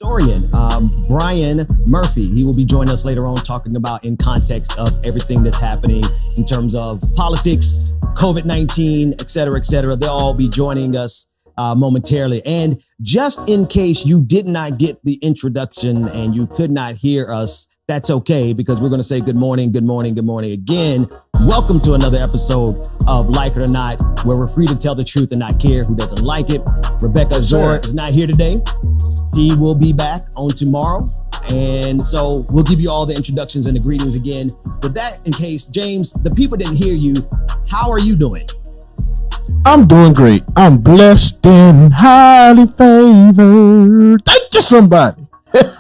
historian, Brian Murphy. He will be joining us later on talking about in context of everything that's happening in terms of politics, COVID-19, et cetera, et cetera. They'll all be joining us momentarily. And just in case you did not get the introduction and you could not hear us, that's okay, because we're going to say good morning, good morning, good morning again. Welcome to another episode of Like It or Not, where we're free to tell the truth and not care who doesn't like it. Rebecca Zora is not here today. He will be back on tomorrow. And so we'll give you all the introductions and the greetings again. With that, in case, James, the people didn't hear you, how are you doing? I'm doing great. I'm blessed and highly favored. Thank you, somebody.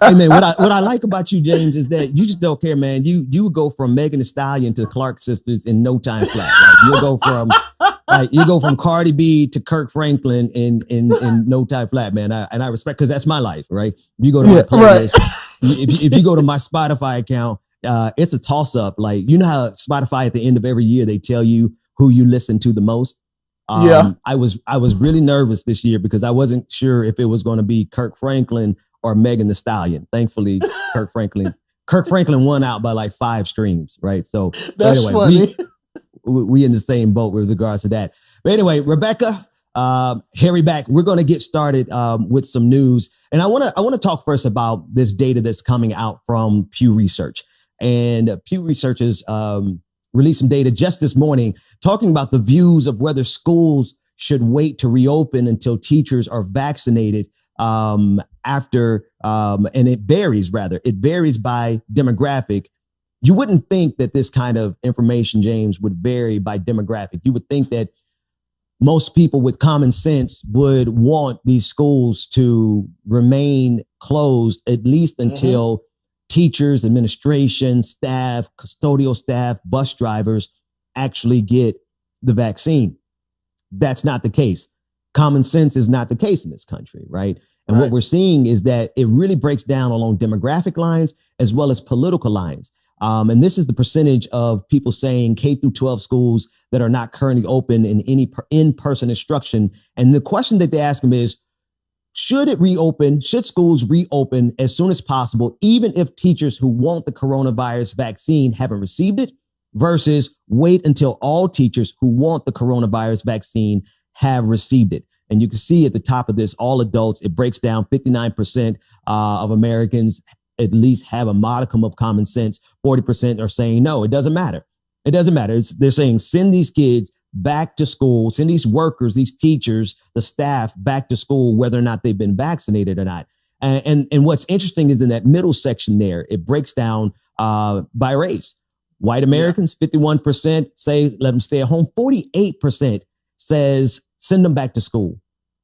Hey man, what I like about you, James, is that you just don't care, man. You would go from Megan Thee Stallion to the Clark sisters in no time flat. Like, you go from Cardi B to Kirk Franklin in no time flat, man. I respect, because that's my life, right? If you go to my playlist, if you go to my Spotify account, it's a toss up. Like, you know how Spotify at the end of every year they tell you who you listen to the most. I was really nervous this year because I wasn't sure if it was going to be Kirk Franklin or Megan Thee Stallion. Thankfully, Kirk Franklin won out by like 5 streams, right? So that's anyway, funny. We in the same boat with regards to that. But anyway, Rebecca, Harry back. We're going to get started with some news, and I want to talk first about this data that's coming out from Pew Research. And Pew Research has released some data just this morning talking about the views of whether schools should wait to reopen until teachers are vaccinated. And it varies by demographic. You wouldn't think that this kind of information, James, would vary by demographic. You would think that most people with common sense would want these schools to remain closed, at least until teachers, administration, staff, custodial staff, bus drivers actually get the vaccine. That's not the case. Common sense is not the case in this country, right? And what we're seeing is that it really breaks down along demographic lines as well as political lines. And this is the percentage of people saying K through 12 schools that are not currently open in any in-person instruction. And the question that they ask them is, should it reopen? Should schools reopen as soon as possible, even if teachers who want the coronavirus vaccine haven't received it, versus wait until all teachers who want the coronavirus vaccine have received it? And you can see at the top of this, all adults, it breaks down 59% of Americans at least have a modicum of common sense. 40% are saying, no, it doesn't matter. It doesn't matter. They're saying, send these kids back to school, send these workers, these teachers, the staff back to school, whether or not they've been vaccinated or not. And what's interesting is in that middle section there, it breaks down by race. White Americans, 51% say let them stay at home. 48% says send them back to school.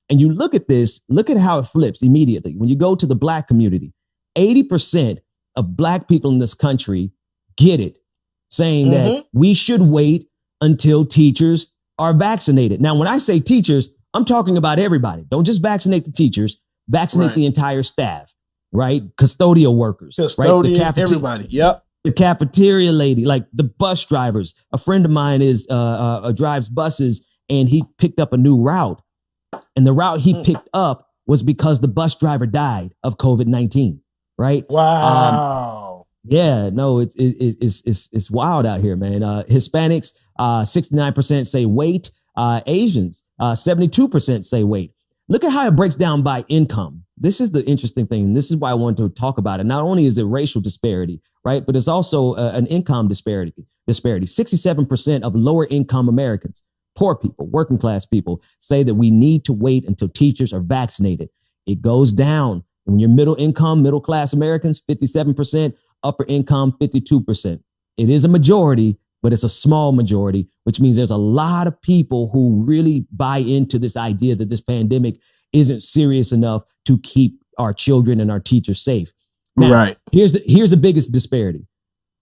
And you look at this, look at how it flips immediately. When you go to the Black community, 80% of Black people in this country get it, saying that we should wait until teachers are vaccinated. Now, when I say teachers, I'm talking about everybody. Don't just vaccinate the teachers, vaccinate the entire staff, right? Custodial workers, right? Everybody. Yep. The cafeteria lady, like the bus drivers. A friend of mine drives buses, and he picked up a new route. And the route he picked up was because the bus driver died of COVID-19, right? Wow. It's wild out here, man. Hispanics, 69% say wait. Asians, 72% say wait. Look at how it breaks down by income. This is the interesting thing. This is why I wanted to talk about it. Not only is it racial disparity, right, but it's also an income disparity. 67% of lower income Americans, poor people, working class people, say that we need to wait until teachers are vaccinated. It goes down. When you're middle income, middle class Americans, 57%, upper income, 52%. It is a majority, but it's a small majority, which means there's a lot of people who really buy into this idea that this pandemic isn't serious enough to keep our children and our teachers safe. Now, here's the biggest disparity.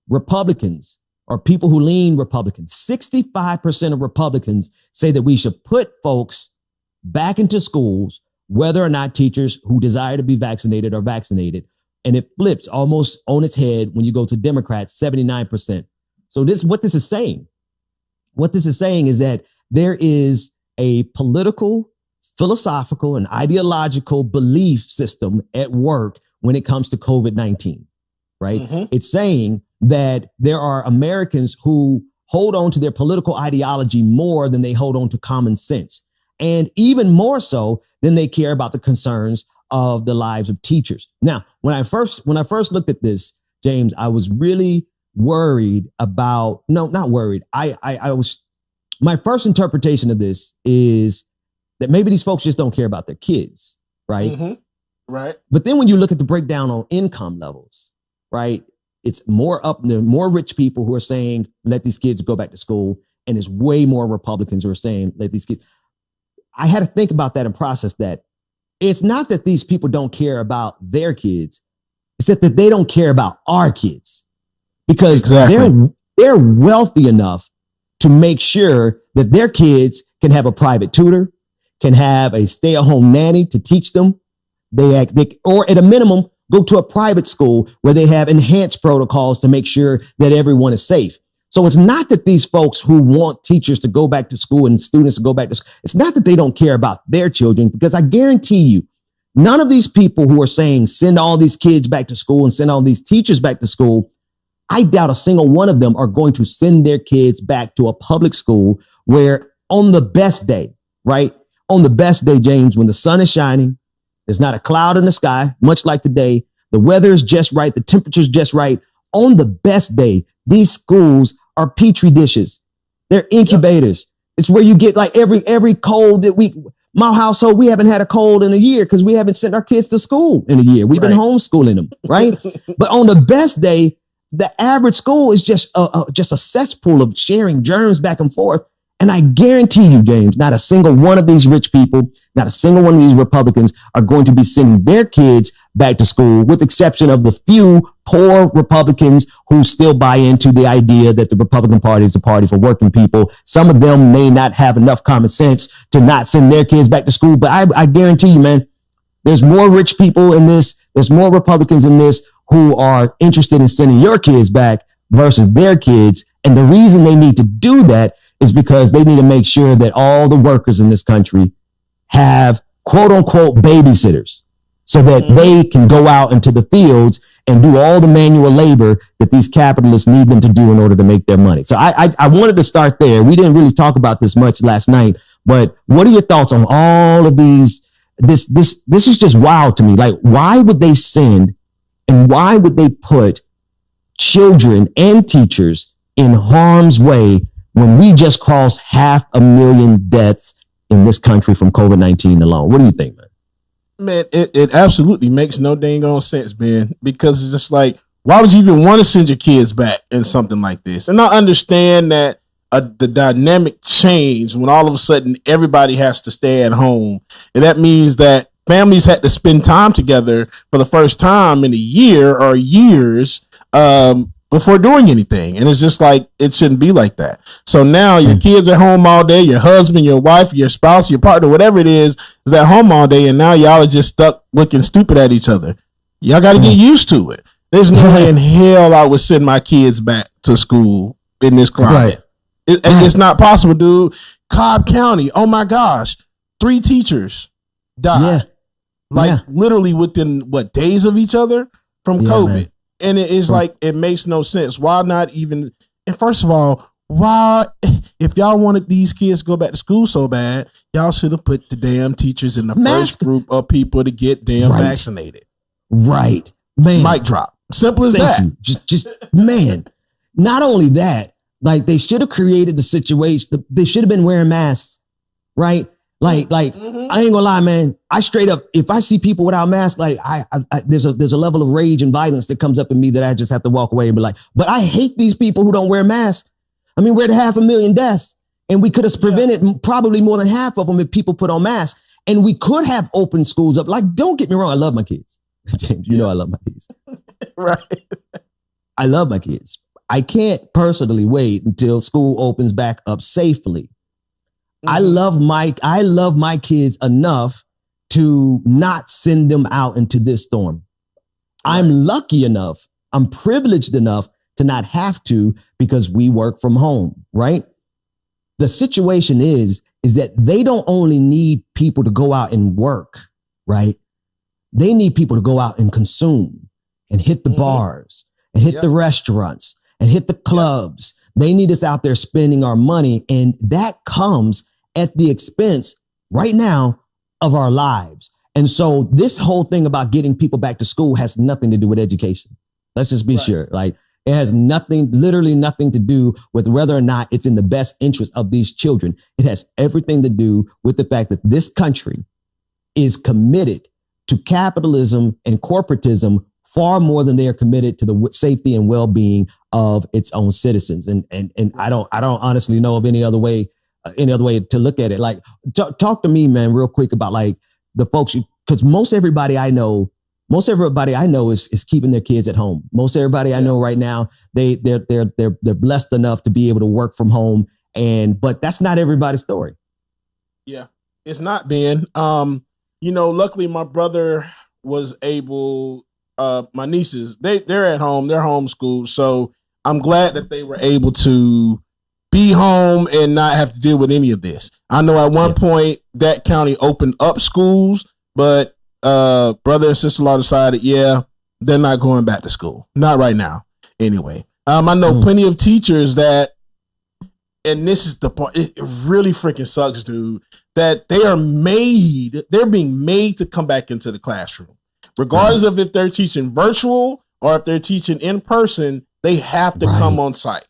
Republicans, or people who lean Republican, 65% of Republicans say that we should put folks back into schools, whether or not teachers who desire to be vaccinated are vaccinated. And it flips almost on its head when you go to Democrats, 79%. So what this is saying is that there is a political, philosophical, and ideological belief system at work when it comes to COVID-19, right? Mm-hmm. It's saying that there are Americans who hold on to their political ideology more than they hold on to common sense, and even more so than they care about the concerns of the lives of teachers. Now, when I first looked at this, James, I was really worried about, no, not worried. I was, my first interpretation of this is that maybe these folks just don't care about their kids, right? Mm-hmm. Right. But then when you look at the breakdown on income levels, right, it's more up there, more rich people who are saying, let these kids go back to school. And it's way more Republicans who are saying, let these kids. I had to think about that and process that. It's not that these people don't care about their kids. It's that they don't care about our kids, because they're wealthy enough to make sure that their kids can have a private tutor, can have a stay-at-home nanny to teach them. Or at a minimum, go to a private school where they have enhanced protocols to make sure that everyone is safe. So it's not that these folks who want teachers to go back to school and students to go back to school, it's not that they don't care about their children, because I guarantee you, none of these people who are saying send all these kids back to school and send all these teachers back to school, I doubt a single one of them are going to send their kids back to a public school where on the best day, right? On the best day, James, when the sun is shining, there's not a cloud in the sky, much like today. The weather is just right. The temperature's just right. On the best day, these schools are petri dishes. They're incubators. Yep. It's where you get like every cold that my household, we haven't had a cold in a year because we haven't sent our kids to school in a year. We've been homeschooling them, right? But on the best day, the average school is just a cesspool of sharing germs back and forth. And I guarantee you, James, not a single one of these rich people, not a single one of these Republicans are going to be sending their kids back to school, with the exception of the few poor Republicans who still buy into the idea that the Republican Party is a party for working people. Some of them may not have enough common sense to not send their kids back to school. But I guarantee you, man, there's more rich people in this. There's more Republicans in this who are interested in sending your kids back versus their kids. And the reason they need to do that is because they need to make sure that all the workers in this country have quote unquote babysitters so that they can go out into the fields and do all the manual labor that these capitalists need them to do in order to make their money. So I wanted to start there. We didn't really talk about this much last night, but what are your thoughts on all of these? This is just wild to me. Like, why would they send and why would they put children and teachers in harm's way when we just crossed 500,000 deaths in this country from COVID-19 alone? What do you think, man? Man, it absolutely makes no dang on sense, man, because it's just like, why would you even want to send your kids back in something like this? And I understand that the dynamic changed when all of a sudden everybody has to stay at home. And that means that families had to spend time together for the first time in a year or years before doing anything. And it's just like, it shouldn't be like that. So now your kids at home all day, your husband, your wife, your spouse, your partner, whatever it is at home all day. And now y'all are just stuck looking stupid at each other. Y'all got to get used to it. There's no way in hell I would send my kids back to school in this climate. It's not possible, dude. Cobb County, oh my gosh, 3 teachers died. Literally within days of each other from COVID. Man. And it is like, it makes no sense. Why not even, and first of all, why, if y'all wanted these kids to go back to school so bad, y'all should have put the damn teachers in the first group of people to get vaccinated. Right. Man. Mic drop. Simple as that. You. Just man, not only that, like they should have created the situation. They should have been wearing masks, right? Like I ain't gonna lie, man. I straight up, if I see people without masks, like I there's a level of rage and violence that comes up in me that I just have to walk away and be like, but I hate these people who don't wear masks. I mean, we're at 500,000 deaths, and we could have prevented probably more than half of them if people put on masks, and we could have opened schools up. Like, don't get me wrong, I love my kids, James. You know I love my kids, right? I love my kids. I can't personally wait until school opens back up safely. I love my kids enough to not send them out into this storm. Right. I'm lucky enough, I'm privileged enough to not have to, because we work from home, right? The situation is that they don't only need people to go out and work, right? They need people to go out and consume and hit the bars and hit the restaurants and hit the clubs. They need us out there spending our money. And that comes at the expense right now of our lives. And so this whole thing about getting people back to school has nothing to do with education. Let's just be sure. Like, it has nothing, literally nothing to do with whether or not it's in the best interest of these children. It has everything to do with the fact that this country is committed to capitalism and corporatism far more than they are committed to the safety and well-being of its own citizens. And I don't honestly know of any other way to look at it. Like, talk to me, man, real quick about like the folks, because most everybody I know is keeping their kids at home. Most everybody I know right now, they're blessed enough to be able to work from home. But that's not everybody's story. Yeah, it's not, Ben. Luckily my brother was able, my nieces, they're at home, they're homeschooled. So I'm glad that they were able to be home and not have to deal with any of this. I know at one point that county opened up schools, but brother and sister-in-law decided, they're not going back to school. Not right now. Anyway, I know plenty of teachers that, and this is the part, it really freaking sucks, dude, that they're being made to come back into the classroom. Regardless of if they're teaching virtual or if they're teaching in person, they have to come on site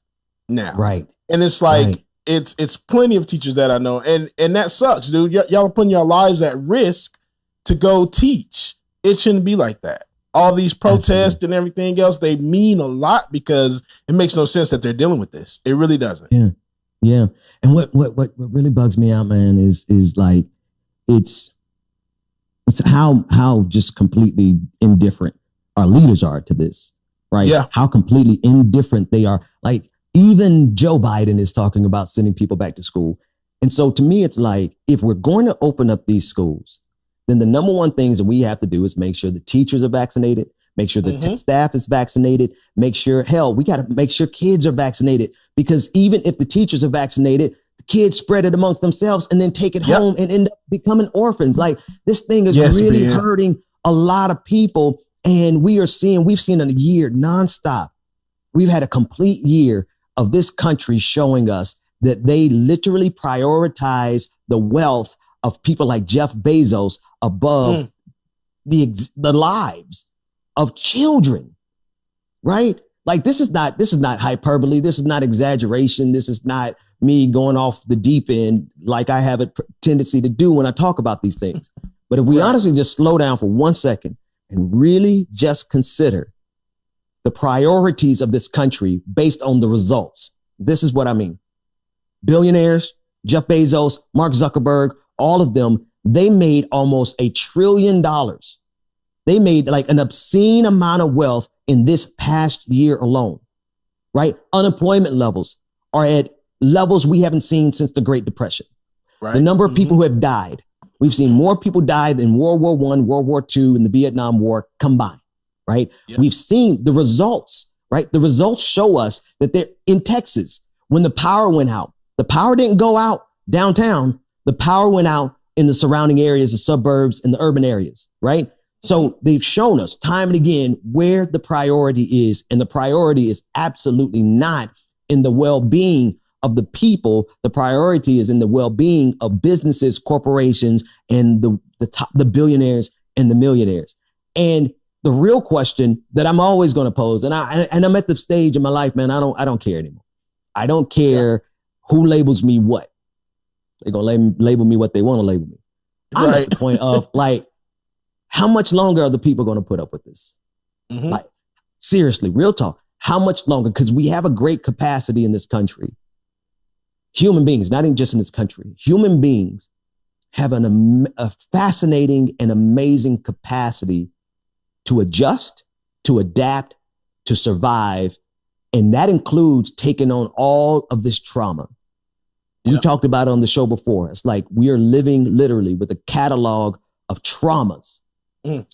now. Right. And it's like, it's plenty of teachers that I know. And that sucks, dude. Y'all are putting your lives at risk to go teach. It shouldn't be like that. All these protests and everything else, they mean a lot because it makes no sense that they're dealing with this. It really doesn't. Yeah. Yeah. And what really bugs me out, man, is like, it's how just completely indifferent our leaders are to this, right? Yeah. How completely indifferent they are. Like, even Joe Biden is talking about sending people back to school. And so to me, it's like, if we're going to open up these schools, then the number one things that we have to do is make sure the teachers are vaccinated, make sure the staff is vaccinated, we got to make sure kids are vaccinated, because even if the teachers are vaccinated, the kids spread it amongst themselves and then take it home and end up becoming orphans. Like, this thing is really hurting a lot of people. And we've seen a year nonstop. We've had a complete year of this country showing us that they literally prioritize the wealth of people like Jeff Bezos above the lives of children, right? Like, this is not hyperbole. This is not exaggeration. This is not me going off the deep end like I have a tendency to do when I talk about these things. But if we honestly just slow down for 1 second and really just consider the priorities of this country based on the results, this is what I mean. Billionaires, Jeff Bezos, Mark Zuckerberg, all of them, they made almost $1 trillion. They made like an obscene amount of wealth in this past year alone, right? Unemployment levels are at levels we haven't seen since the Great Depression. Right. The number of people who have died, we've seen more people die than World War I, World War II, and the Vietnam War combined, right? Yep. We've seen the results, right? The results show us that they're in Texas. When the power went out, the power didn't go out downtown. The power went out in the surrounding areas, the suburbs and the urban areas, right? So they've shown us time and again where the priority is. And the priority is absolutely not in the well-being of the people. The priority is in the well-being of businesses, corporations, and the billionaires and the millionaires. And the real question that I'm always going to pose, and I'm at the stage in my life, man, I don't care anymore. I don't care who labels me what. They're going to label me what they want to label me. I'm at the point of like, how much longer are the people going to put up with this? Like, seriously, real talk. How much longer? Because we have a great capacity in this country. Human beings, not even just in this country, human beings have a fascinating and amazing capacity to adjust, to adapt, to survive. And that includes taking on all of this trauma. We talked about it on the show before. It's like we are living literally with a catalog of traumas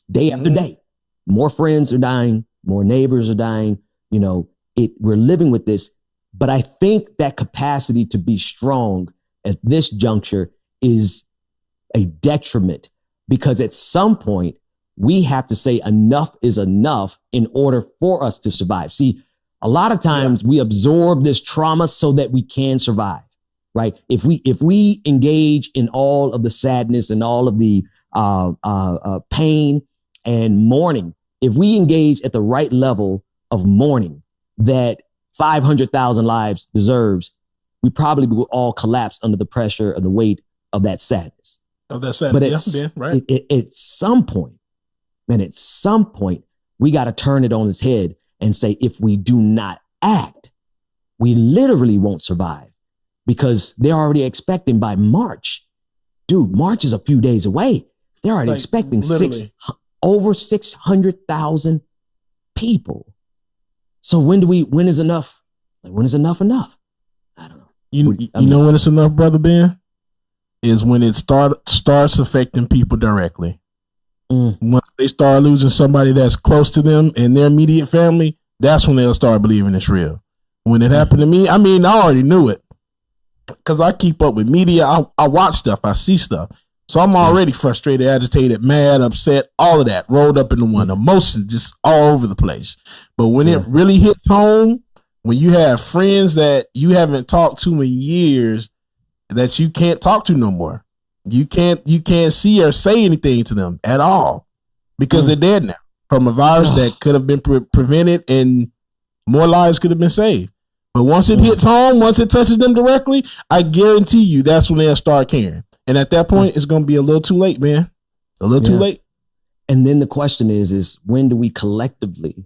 day after day. More friends are dying, more neighbors are dying. You know, we're living with this. But I think that capacity to be strong at this juncture is a detriment, because at some point we have to say enough is enough in order for us to survive. See, a lot of times we absorb this trauma so that we can survive, right? If we engage in all of the sadness and all of the pain and mourning, if we engage at the right level of mourning that 500,000 lives deserves, we probably will all collapse under the pressure of the weight of that sadness. Of that sadness, right? At some point, we got to turn it on its head and say, if we do not act, we literally won't survive, because they're already expecting by March. Dude, March is a few days away. They're already expecting over 600,000 people. So when is enough? Like, when is enough? I don't know. You know when it's enough, Brother Ben? Is when it starts affecting people directly. When they start losing somebody that's close to them in their immediate family, that's when they'll start believing it's real. When it happened to me, I mean, I already knew it because I keep up with media. I watch stuff. I see stuff. So I'm already frustrated, agitated, mad, upset, all of that rolled up into one. Emotion just all over the place. But when it really hits home, when you have friends that you haven't talked to in years that you can't talk to no more, you can't see or say anything to them at all because they're dead now from a virus that could have been prevented and more lives could have been saved. But once it hits home, once it touches them directly, I guarantee you that's when they'll start caring. And at that point, it's going to be a little too late, man. A little too late. And then the question is when do we collectively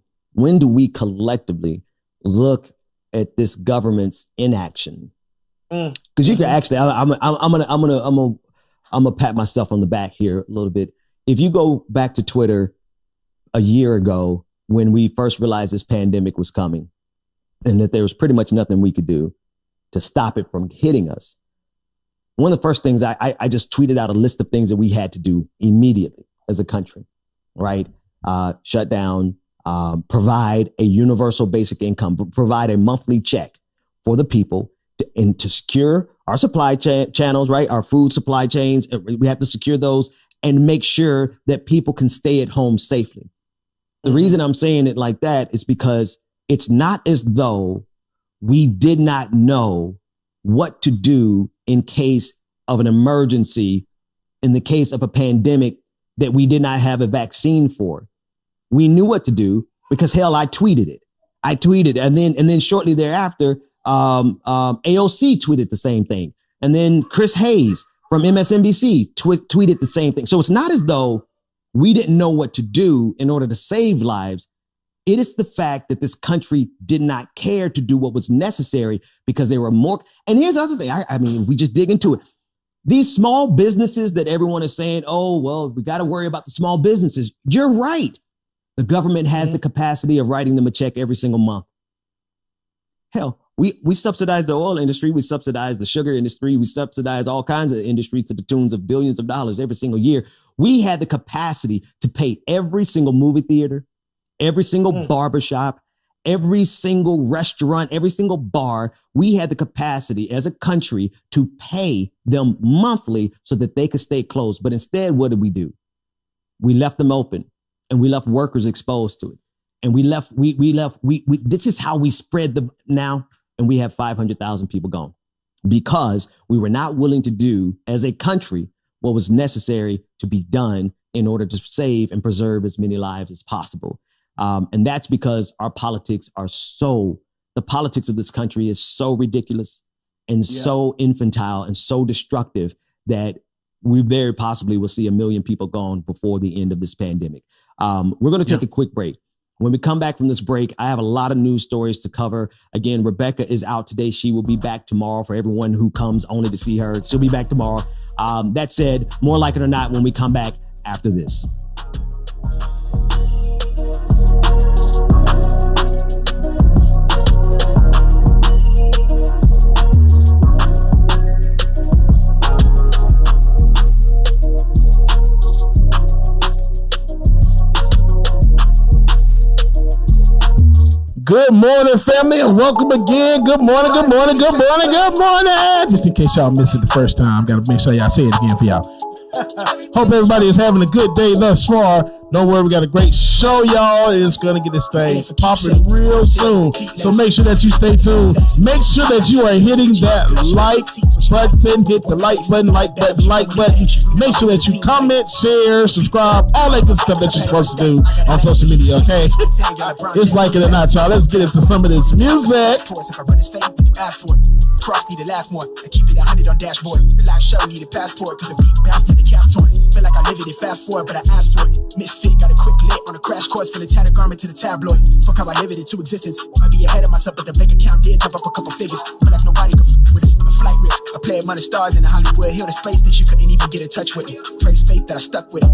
look at this government's inaction? Because you can actually, I'm gonna pat myself on the back here a little bit. If you go back to Twitter a year ago when we first realized this pandemic was coming and that there was pretty much nothing we could do to stop it from hitting us, one of the first things I just tweeted out a list of things that we had to do immediately as a country, right? Shut down, provide a universal basic income, provide a monthly check for the people to secure our supply channels, right? Our food supply chains. We have to secure those and make sure that people can stay at home safely. The reason I'm saying it like that is because it's not as though we did not know what to do in case of an emergency, in the case of a pandemic that we did not have a vaccine for. We knew what to do because, hell, I tweeted it. And then shortly thereafter, AOC tweeted the same thing. And then Chris Hayes from MSNBC tweeted the same thing. So it's not as though we didn't know what to do in order to save lives. It is the fact that this country did not care to do what was necessary because they were more. And here's the other thing. I mean, we just dig into it. These small businesses that everyone is saying, oh, well, we got to worry about the small businesses. You're right. The government has the capacity of writing them a check every single month. Hell, we subsidize the oil industry. We subsidize the sugar industry. We subsidize all kinds of industries to the tunes of billions of dollars every single year. We had the capacity to pay every single movie theater, every single barbershop, every single restaurant, every single bar. We had the capacity as a country to pay them monthly so that they could stay closed. But instead, what did we do? We left them open and we left workers exposed to it. And this is how we spread the now. And we have 500,000 people gone because we were not willing to do as a country what was necessary to be done in order to save and preserve as many lives as possible. And that's because our politics the politics of this country is so ridiculous and so infantile and so destructive that we very possibly will see 1 million people gone before the end of this pandemic. We're going to take a quick break. When we come back from this break, I have a lot of news stories to cover. Again, Rebecca is out today. She will be back tomorrow for everyone who comes only to see her. She'll be back tomorrow. That said, more like it or not, when we come back after this. Good morning, family, and welcome again. Good morning, good morning, good morning, good morning. Just in case y'all missed it the first time, got to make sure y'all say it again for y'all. Hope everybody is having a good day thus far. Don't worry, we got a great show, y'all. It's gonna get this thing popping real soon. So make sure that you stay tuned. Make sure that you are hitting that like button. Hit the like button. Make sure that you comment, share, subscribe, all that good stuff that you're supposed to do on social media, okay? Just like it or not, y'all. Let's get into some of this music. Cross need to laugh more. I keep it 100 on dashboard. The live show need a passport, cause the beat bounce to the cap torn. Feel like I live it, fast forward, but I asked for it. Misfit, got a quick lit on a crash course from the tattered garment to the tabloid. Fuck how I live it into existence. Might be ahead of myself, but the bank account did jump up a couple figures. But like nobody could with it. I'm a flight risk. I play among the stars in the Hollywood Hill, the space that you couldn't even get in touch with me. Praise faith that I stuck with it.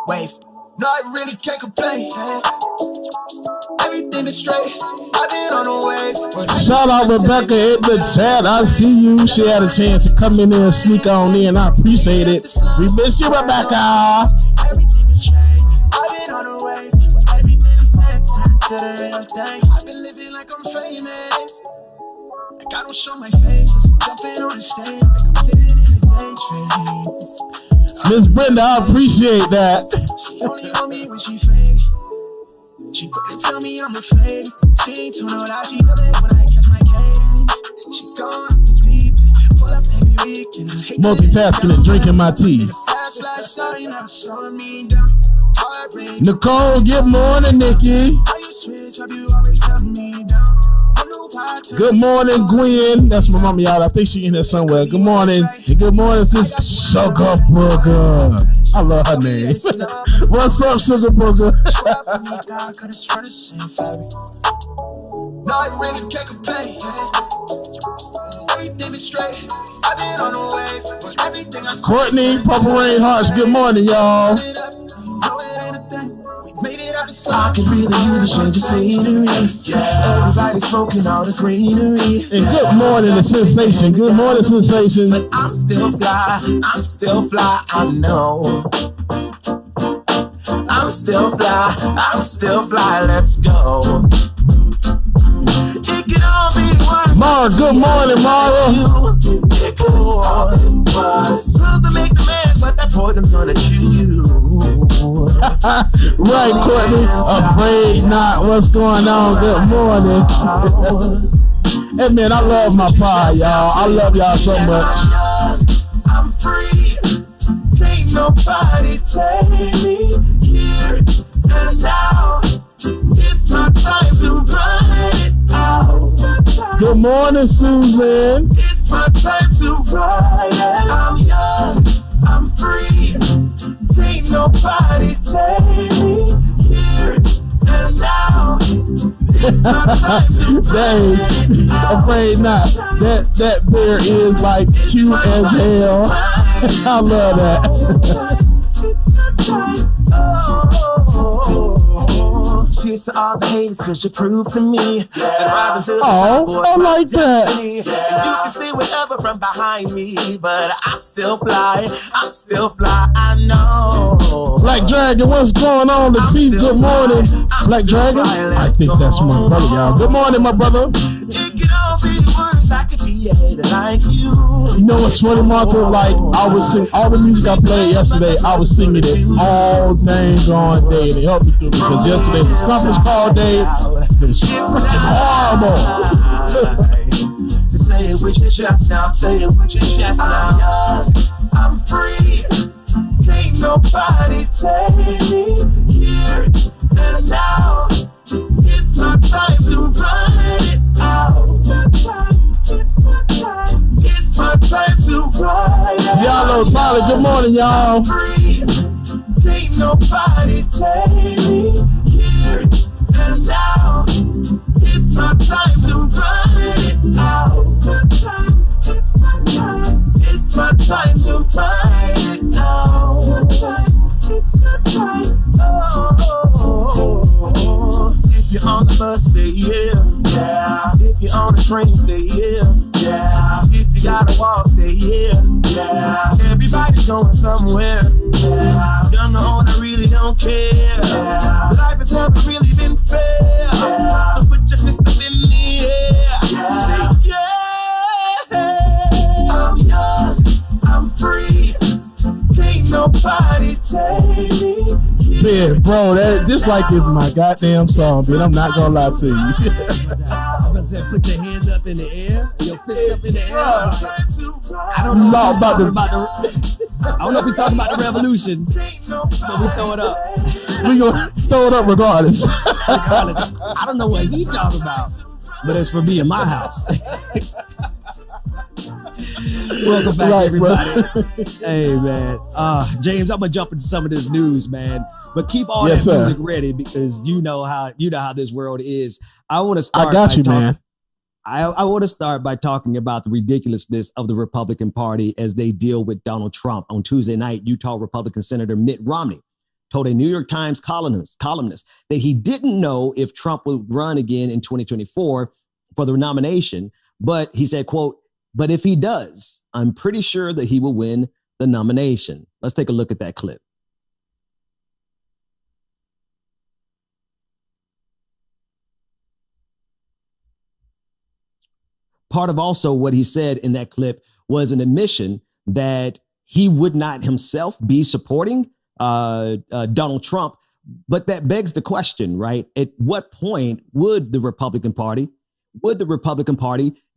Wave. No, I really can't complain. Everything is straight. I've been on the way. Shout out Rebecca in the chat. I see you. She had a chance to come in there and sneak on in. I appreciate it. We miss you, Rebecca. Everything is straight. I've been on the way. Everything I'm saying to the real thing. I've been living like I'm famous. Like I don't show my face. I'm jumping on the stage. Like I'm living in a daydream. Miss Brenda, I appreciate that. She only on me when she fake. She quick to tell me I'm a fake. She ain't told no lie, she love it when I catch my case. She gone off the deep end, pull up every weekend. Multitasking and drinking my tea. Nicole, good morning, Nikki. Good morning, Gwen. That's my mama, y'all. I think she in there somewhere. Good morning. And good morning, sis Sugar Booger. I love her name. What's up, Sugar Booger? No, I really can't complain. Everything is straight. I've been on the way. Everything I Courtney, Purple Rain Hearts. Good morning, y'all. I could really use a change of scenery. Yeah. Everybody smoking all the greenery. And good morning, the sensation. Good morning, sensation. But I'm still fly. I know. I'm still fly. Let's go. It can all be worse. Mara, good morning, Mara. It could all be worse. Pills to make the man, but that poison's gonna chew you. Right, Courtney. Afraid not. What's going on? Good morning. Hey, man, I love my pie, y'all. I love y'all so much. I'm free. Can't nobody take me here and now. It's my time to run it out. Good morning, Susan. It's my time to ride it. I'm young. I'm free. Can't nobody take me here and now. It's my time to ride it out. Afraid not. That bear is like cute as hell. I love that. It's my time. Cheers to all the haters, cause you proved to me that rising to the top was I my like that. destiny. And you can see whatever from behind me, but I'm still fly, I know. Black Dragon, what's going on? Latif, good morning. Black Dragon? I think that's my brother, y'all. Good morning, my brother. It could all be worse, I could be a hater like you. You know what's funny, Martha? Like, I was singing all the music I played yesterday, I was singing it all dang on day, and it helped me through because yesterday was conference call day. It was freaking horrible. To say it with your chest now, say it with your chest now. I'm free, can't nobody take me here and now. It's my time to run it out. It's my time. It's my time to ride it out. Y'all know Tyler, good morning, y'all. Free, can't nobody take me here and now. It's my time to run it out. It's my time. It's my time to ride it out. It's my time. Oh, if you're on the bus, say yeah. Yeah. If you're on the train, say yeah. Yeah. If you gotta walk, say yeah. Yeah. Everybody's going somewhere. Yeah. Young or old, I really don't care. Yeah. Life has never really been fair. Yeah. So put your fist up in the air. Yeah. Say yeah. I'm young, I'm free. Can't nobody take me Man, bro, that just like it's my goddamn song, man. I'm not gonna lie to you. I said, put your hands up in the air, your fist up in the air. I don't know if he's talking about I don't know if he's talking about the revolution, but we throw it up. We gonna throw it up regardless. I don't know what he's talking about, but it's for me in my house. Welcome back, everybody. Hey, man. James, I'm gonna jump into some of this news, man. But keep all that music ready because you know how this world is. I want to start. I got you, man. I want to start by talking about the ridiculousness of the Republican Party as they deal with Donald Trump. On Tuesday night, Utah Republican Senator Mitt Romney told a New York Times columnist that he didn't know if Trump would run again in 2024 for the nomination. But he said, quote, "But if he does, I'm pretty sure that he will win the nomination." Let's take a look at that clip. Part of also what he said in that clip was an admission that he would not himself be supporting Donald Trump. But that begs the question, right? At what point would the Republican Party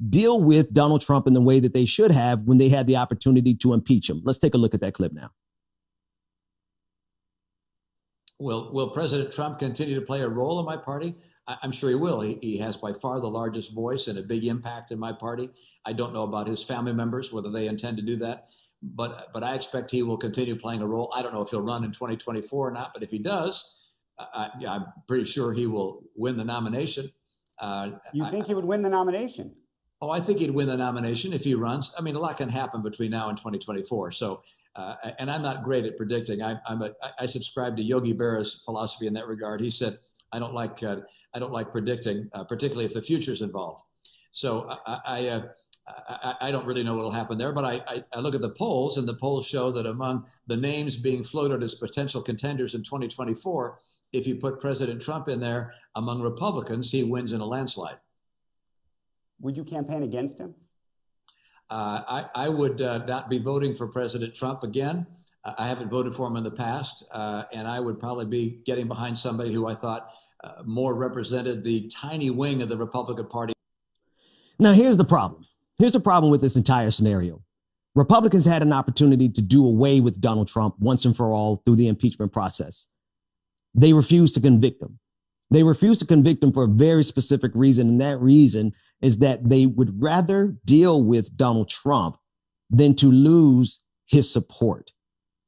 deal with Donald Trump in the way that they should have when they had the opportunity to impeach him? Let's take a look at that clip now. Will President Trump continue to play a role in my party? I'm sure he will. He has by far the largest voice and a big impact in my party. I don't know about his family members, whether they intend to do that, but I expect he will continue playing a role. I don't know if he'll run in 2024 or not, but if he does, I'm pretty sure he will win the nomination. You think he would win the nomination? Oh, I think he'd win the nomination if he runs. I mean, a lot can happen between now and 2024. So, and I'm not great at predicting. I subscribe to Yogi Berra's philosophy in that regard. He said, I don't like predicting, particularly if the future's involved. So I don't really know what will happen there, but I look at the polls, and the polls show that among the names being floated as potential contenders in 2024, if you put President Trump in there among Republicans, he wins in a landslide. Would you campaign against him? I would not be voting for President Trump again. I haven't voted for him in the past, and I would probably be getting behind somebody who I thought more represented the tiny wing of the Republican Party. Now, here's the problem. Here's the problem with this entire scenario. Republicans had an opportunity to do away with Donald Trump once and for all through the impeachment process. They refused to convict him. They refused to convict him for a very specific reason, and that reason is that they would rather deal with Donald Trump than to lose his support.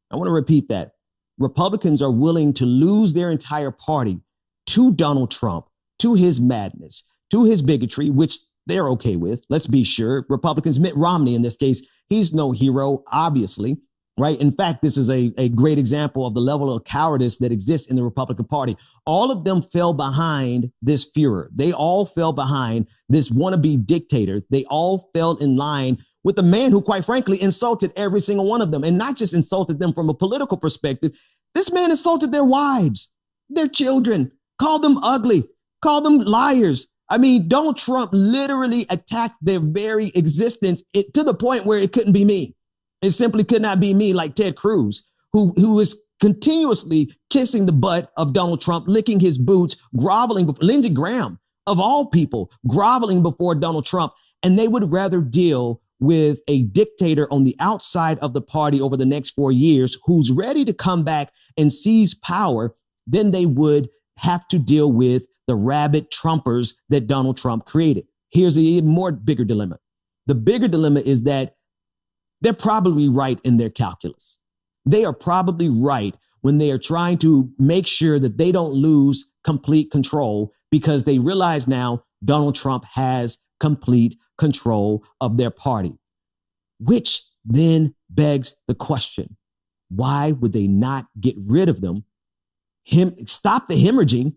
I want to repeat that. Republicans are willing to lose their entire party to Donald Trump, to his madness, to his bigotry, which they're okay with. Let's be sure. Republicans, Mitt Romney in this case, he's no hero, obviously, right? In fact, this is a great example of the level of cowardice that exists in the Republican Party. All of them fell behind this Führer. They all fell behind this wannabe dictator. They all fell in line with the man who, quite frankly, insulted every single one of them, and not just insulted them from a political perspective. This man insulted their wives, their children, called them ugly, called them liars. I mean, Donald Trump literally attacked their very existence to the point where it couldn't be me. It simply could not be me, like Ted Cruz, who is continuously kissing the butt of Donald Trump, licking his boots, groveling before Lindsey Graham, of all people, groveling before Donald Trump. And they would rather deal with a dictator on the outside of the party over the next 4 years who's ready to come back and seize power than they would have to deal with the rabid Trumpers that Donald Trump created. Here's a even more bigger dilemma. The bigger dilemma is that they're probably right in their calculus. They are probably right when they are trying to make sure that they don't lose complete control, because they realize now Donald Trump has complete control of their party, which then begs the question, why would they not get rid of them, stop the hemorrhaging,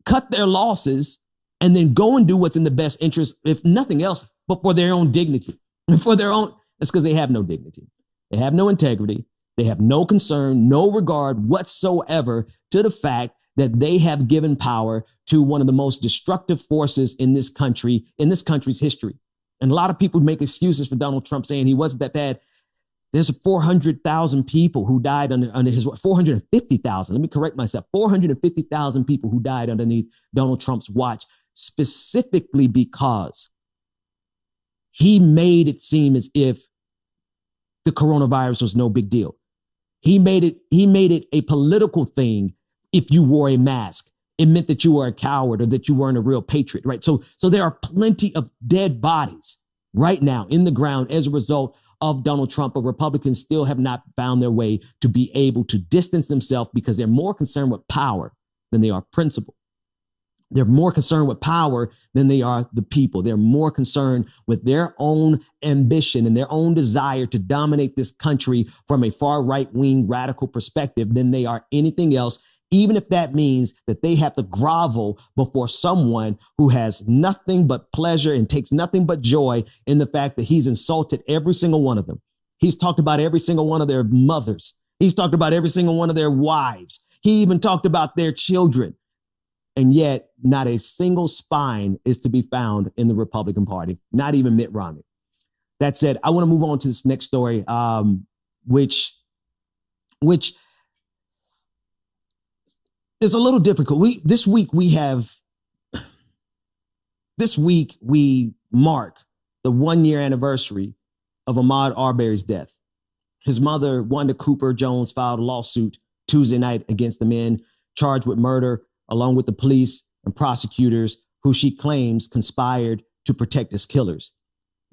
cut their losses, and then go and do what's in the best interest, if nothing else, but for their own dignity, for their own. It's because they have no dignity. They have no integrity. They have no concern, no regard whatsoever to the fact that they have given power to one of the most destructive forces in this country, in this country's history. And a lot of people make excuses for Donald Trump saying he wasn't that bad. There's 400,000 people who died under his 450,000. Let me correct myself. 450,000 people who died underneath Donald Trump's watch, specifically because he made it seem as if the coronavirus was no big deal. He made it a political thing. If you wore a mask, it meant that you were a coward or that you weren't a real patriot, right? So there are plenty of dead bodies right now in the ground as a result of Donald Trump, but Republicans still have not found their way to be able to distance themselves because they're more concerned with power than they are principle. They're more concerned with power than they are the people. They're more concerned with their own ambition and their own desire to dominate this country from a far right-wing radical perspective than they are anything else, even if that means that they have to grovel before someone who has nothing but pleasure and takes nothing but joy in the fact that he's insulted every single one of them. He's talked about every single one of their mothers. He's talked about every single one of their wives. He even talked about their children. And yet not a single spine is to be found in the Republican Party, not even Mitt Romney. That said, I want to move on to this next story, which is a little difficult. This week we mark the 1-year anniversary of Ahmaud Arbery's death. His mother, Wanda Cooper Jones, filed a lawsuit Tuesday night against the men charged with murder, along with the police and prosecutors who she claims conspired to protect his killers.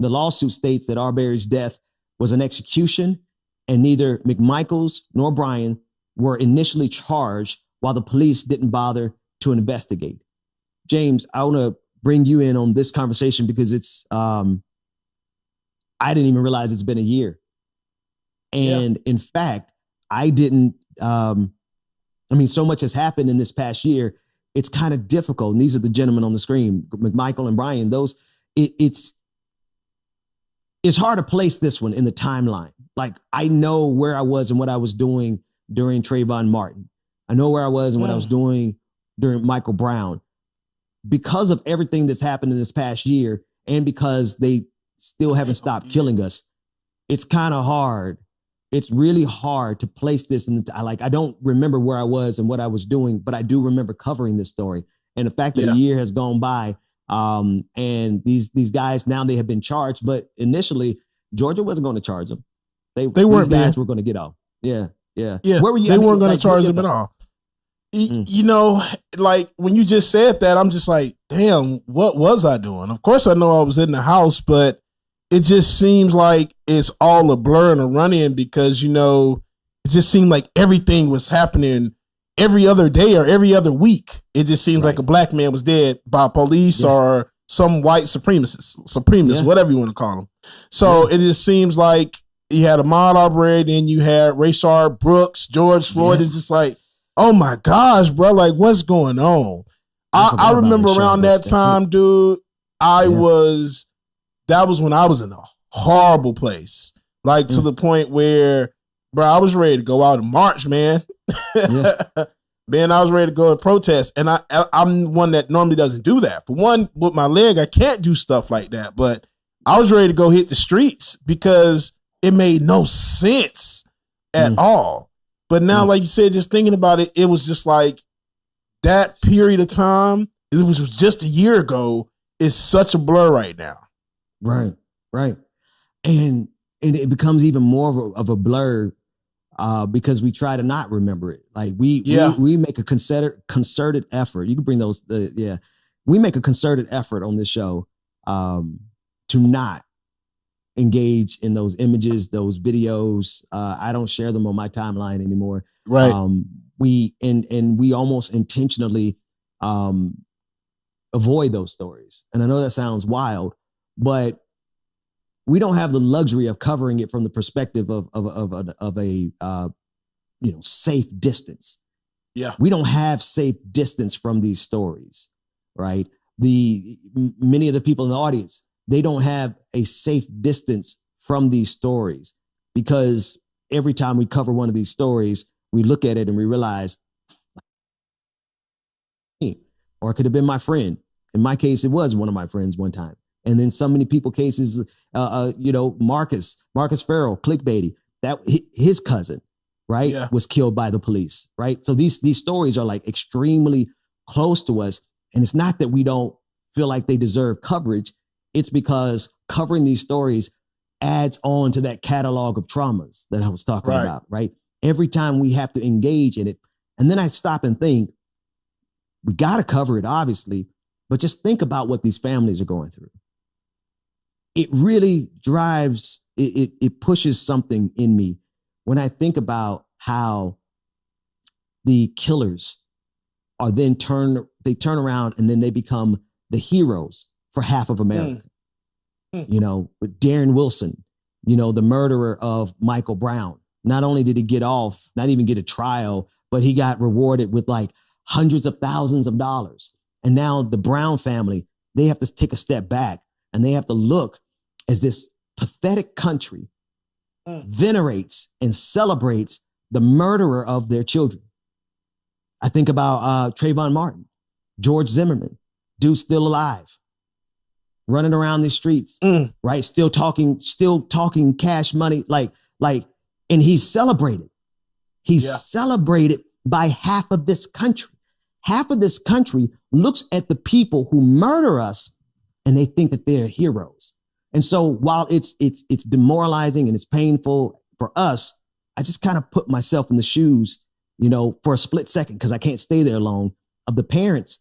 The lawsuit states that Arbery's death was an execution, and neither McMichaels nor Bryan were initially charged while the police didn't bother to investigate. James, I want to bring you in on this conversation because it's, I didn't even realize it's been a year. And in fact, I didn't, so much has happened in this past year. It's kind of difficult. And these are the gentlemen on the screen, McMichael and Bryan. It's hard to place this one in the timeline. Like, I know where I was and what I was doing during Trayvon Martin. I know where I was and what I was doing during Michael Brown. Because of everything that's happened in this past year, and because they still haven't stopped killing us, it's kind of hard. It's really hard to place this in I don't remember where I was and what I was doing, but I do remember covering this story. And the fact that a year has gone by, and these guys now they have been charged, but initially Georgia wasn't going to charge them. They weren't. These guys were going to get off. Yeah. Where were you? They weren't going to charge them at all. You know, like when you just said that, I'm just like, damn, what was I doing? Of course I know I was in the house, but it just seems like it's all a blur and a run-in because, you know, it just seemed like everything was happening every other day or every other week. It just seems like a black man was dead by police or some white supremacist, whatever you want to call them. So it just seems like you had Ahmaud Arbery, then you had Rayshard Brooks, George Floyd. It's just like, oh my gosh, bro, like what's going on? I remember around that time, dude, that was when I was in a horrible place. Like to the point where, bro, I was ready to go out and march, man. Man, I was ready to go and protest. And I'm one that normally doesn't do that. For one, with my leg, I can't do stuff like that. But I was ready to go hit the streets because it made no sense at all. But now, like you said, just thinking about it, it was just like that period of time, it was just a year ago, is such a blur right now. Right. And it becomes even more of a blur because we try to not remember it. Like we make a concerted effort. You can bring those. We make a concerted effort on this show to not engage in those images, those videos. I don't share them on my timeline anymore. Right. We almost intentionally avoid those stories. And I know that sounds wild, but we don't have the luxury of covering it from the perspective of a safe distance. Yeah. We don't have safe distance from these stories, right? Many of the people in the audience, they don't have a safe distance from these stories because every time we cover one of these stories, we look at it and we realize, or it could have been my friend. In my case, it was one of my friends one time. And then so many people cases, Marcus Farrell, clickbaity. that his cousin, right, Yeah. was killed by the police, right? So these stories are like extremely close to us. And it's not that we don't feel like they deserve coverage. It's because covering these stories adds on to that catalog of traumas that I was talking about, right? Every time we have to engage in it. And then I stop and think, we got to cover it, obviously, but just think about what these families are going through. It really drives, it pushes something in me when I think about how the killers are then turn around and then they become the heroes for half of America. You know, with Darren Wilson, you know, the murderer of Michael Brown. Not only did he get off, not even get a trial, but he got rewarded with like hundreds of thousands of dollars. And now the Brown family, they have to take a step back and they have to look as this pathetic country venerates and celebrates the murderer of their children. I think about Trayvon Martin, George Zimmerman, dude still alive, running around the streets, right? Still talking cash money, like, and he's celebrated. He's celebrated by half of this country. Half of this country looks at the people who murder us and they think that they're heroes. And so while it's demoralizing and it's painful for us, I just kind of put myself in the shoes, you know, for a split second, because I can't stay there long, of the parents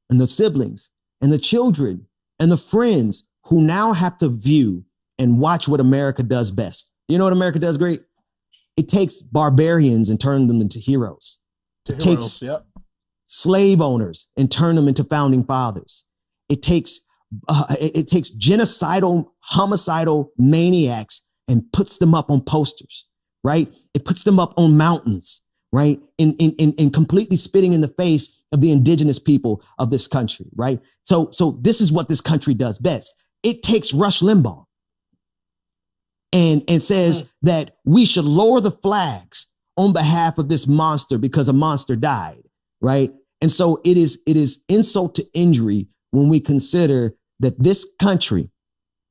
and the siblings and the children and the friends who now have to view and watch what America does best. You know what America does great? It takes barbarians and turns them into heroes. It takes slave owners and turn them into founding fathers. It takes genocidal, homicidal maniacs and puts them up on posters, right? It puts them up on mountains, right? In completely spitting in the face of the indigenous people of this country, right? So this is what this country does best. It takes Rush Limbaugh and says that we should lower the flags on behalf of this monster because a monster died, right? And so it is insult to injury when we consider that this country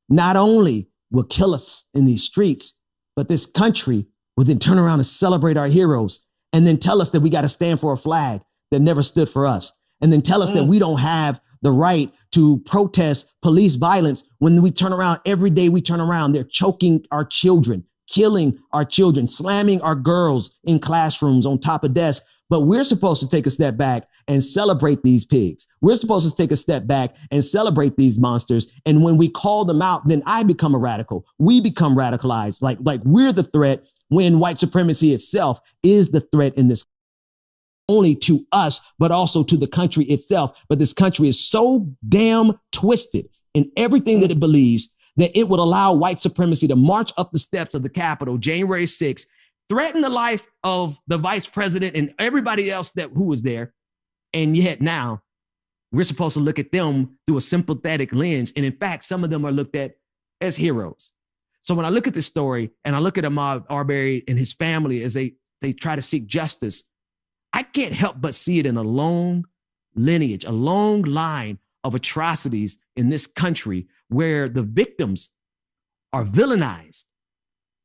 not only will kill us in these streets, but this country will then turn around and celebrate our heroes and then tell us that we got to stand for a flag that never stood for us. And then tell us that we don't have the right to protest police violence when we turn around every day. We turn around, they're choking our children, killing our children, slamming our girls in classrooms on top of desks. But we're supposed to take a step back and celebrate these pigs. We're supposed to take a step back and celebrate these monsters. And when we call them out, then I become a radical. We become radicalized, like we're the threat when white supremacy itself is the threat in this, only to us, but also to the country itself. But this country is so damn twisted in everything that it believes that it would allow white supremacy to march up the steps of the Capitol January 6th, threaten the life of the vice president and everybody else who was there. And yet now we're supposed to look at them through a sympathetic lens. And in fact, some of them are looked at as heroes. So when I look at this story and I look at Ahmaud Arbery and his family as they try to seek justice, I can't help but see it in a long lineage, a long line of atrocities in this country where the victims are villainized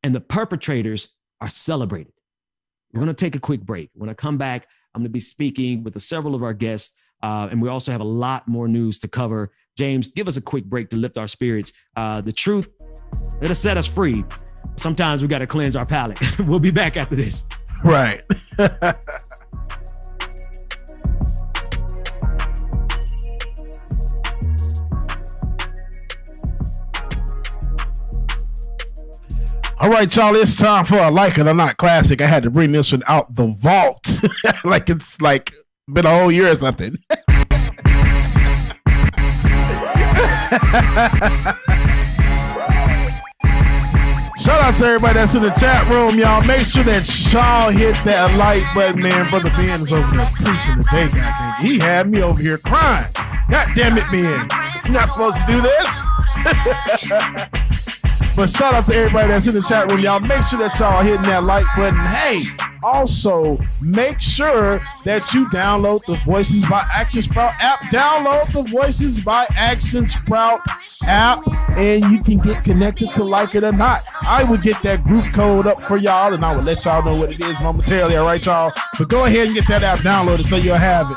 and the perpetrators are celebrated. We're going to take a quick break. When I come back, I'm going to be speaking with several of our guests, and we also have a lot more news to cover. James, give us a quick break to lift our spirits. The truth, it'll set us free. Sometimes we got to cleanse our palate. We'll be back after this. Right. All right, y'all, it's time for a Like It or Not classic. I had to bring this one out the vault. like it's like been a whole year or something. Shout out to everybody that's in the chat room, y'all. Make sure that y'all hit that like button, man. Brother Ben is over there preaching today, goddamn. He had me over here crying. God damn it, Ben. You're not supposed to do this. But shout out to everybody that's in the chat room, y'all. Make sure that y'all hitting that like button. Hey, also make sure that you download the Voices by Action Sprout app. Download the Voices by Action Sprout app, and you can get connected to Like It or Not. I would get that group code up for y'all, and I will let y'all know what it is momentarily. All right, y'all? But go ahead and get that app downloaded so you'll have it.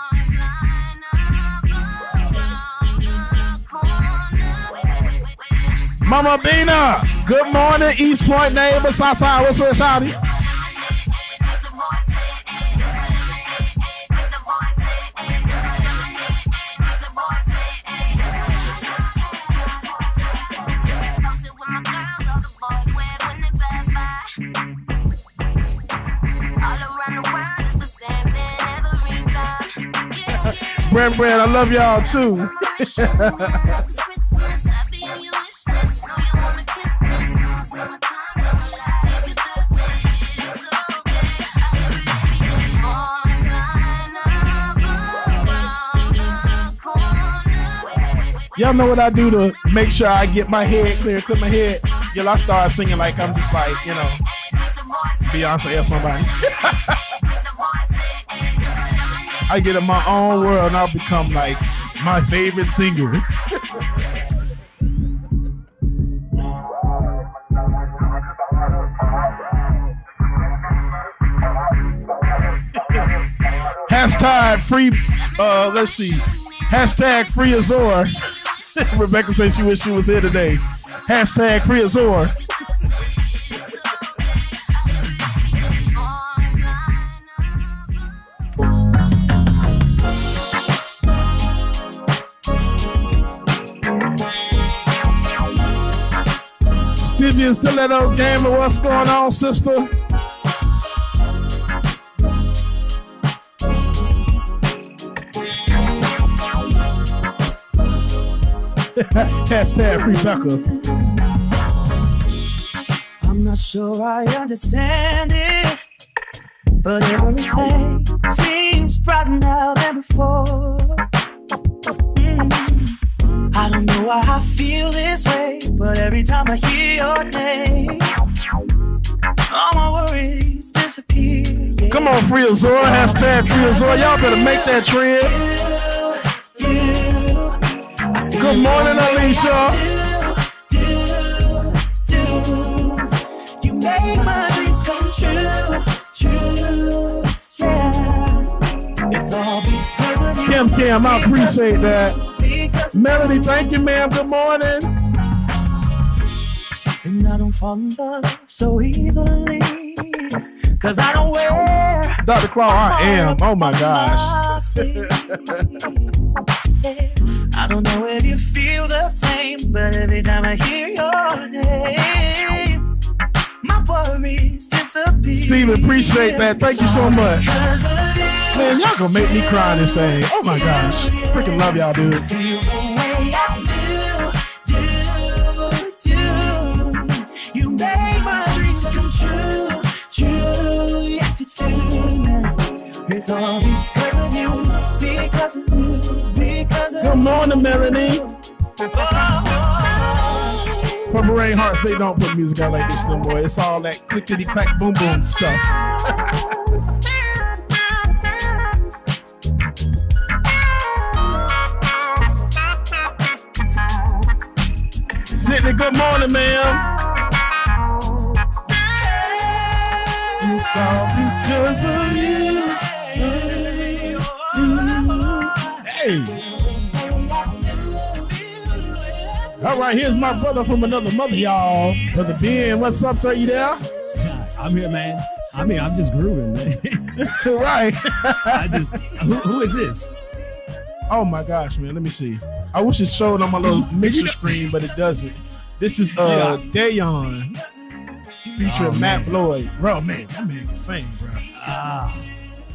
Mama Bina, good morning, East Point neighbor. Sasa, what's up, shawty? Brand, I love y'all too. Y'all know what I do to make sure I get my head clear my head. I start singing like I'm just like, Beyonce or somebody. I get in my own world and I'll become like my favorite singer. Hashtag free, let's see. Hashtag free Azor. Rebecca said she wish she was here today. Hashtag free Azor. Did you still at those games? What's going on, sister? Hashtag free Becca. I'm not sure I understand it, but everything seems brighter now than before. I don't know why I feel this way, but every time I hear your name, all my worries disappear. Yeah. Come on, free Azor. Hashtag free Azor. Y'all better make that trend. Good morning, Alicia. You make my dreams come true. Yeah. It's all because of you. Kim, I appreciate that. Melody, thank you, ma'am. Good morning. And I don't fall in love so easily, cause I don't wear Dr. Claw, I am. Oh my gosh. I don't know if you feel the same, but every time I hear your name, my worries disappear. Steve, appreciate that. Thank you so much. Man, y'all gonna make me cry in this thing. Oh my gosh. Freaking love y'all, dude. You make my dreams come true. Yes, you do. It's all because of you. Good morning, Melanie. Purple Rain Hearts, they don't put music out like this no more. It's all that clickety clack boom boom stuff. Sydney, good morning, ma'am. It's all because of you. Hey. All right, here's my brother from another mother, y'all. Brother Ben, what's up, sir? You there? I'm here, man. I'm here. I'm just grooving, man. Right. Who is this? Oh my gosh, man. Let me see. I wish it showed on my little mixer screen, but it doesn't. This is Dayon featuring Matt Floyd. Bro, man, that man can sing, bro.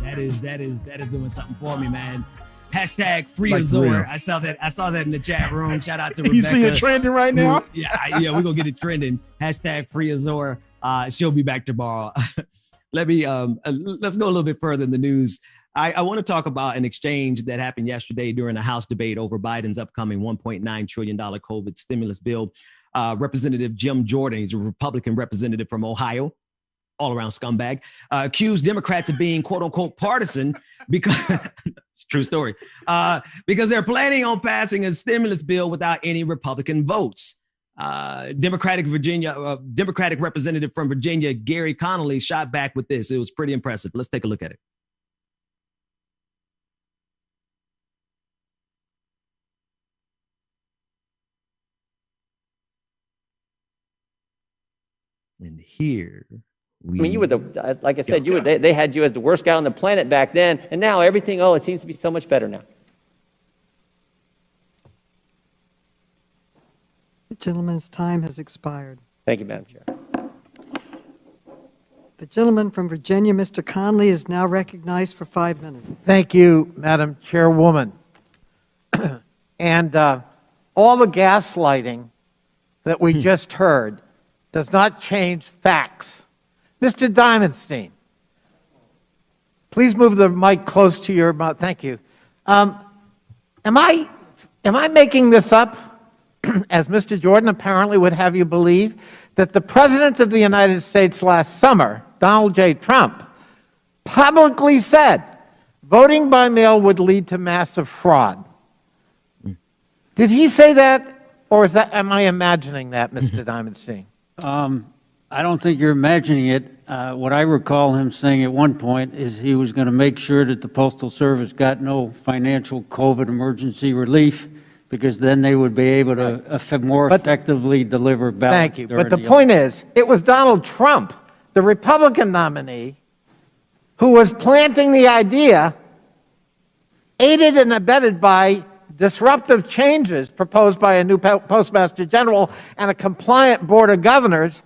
That is doing something for me, man. Hashtag free Like Azor. real. I saw that in the chat room. Shout out to Rebecca. You see it trending right now? Yeah, we're gonna get it trending. Hashtag free Azor. She'll be back tomorrow. Let's go a little bit further in the news. I want to talk about an exchange that happened yesterday during a House debate over Biden's upcoming $1.9 trillion COVID stimulus bill. Representative Jim Jordan, he's a Republican representative from Ohio. all around scumbag, accused Democrats of being quote unquote partisan because it's a true story, because they're planning on passing a stimulus bill without any Republican votes. Democratic representative from Virginia, Gary Connolly, shot back with this. It was pretty impressive. Let's take a look at it. And here we. I mean, you were like I said, they had you as the worst guy on the planet back then, and now everything. Oh, it seems to be so much better now. The gentleman's time has expired. Thank you, Madam Chair. The gentleman from Virginia, Mr. Connolly, is now recognized for 5 minutes. Thank you, Madam Chairwoman. And all the gaslighting that we just heard does not change facts. Mr. Diamondstein, please move the mic close to your mouth. Thank you. Am I making this up, as Mr. Jordan apparently would have you believe, that the President of the United States last summer, Donald J. Trump, publicly said voting by mail would lead to massive fraud? Did he say that, or am I imagining that, Mr. Diamondstein? I don't think you're imagining it. What I recall him saying at one point is he was going to make sure that the Postal Service got no financial COVID emergency relief, because then they would be able to more effectively deliver ballots. Thank you. But the point is, it was Donald Trump, the Republican nominee, who was planting the idea, aided and abetted by disruptive changes proposed by a new Postmaster General and a compliant Board of Governors,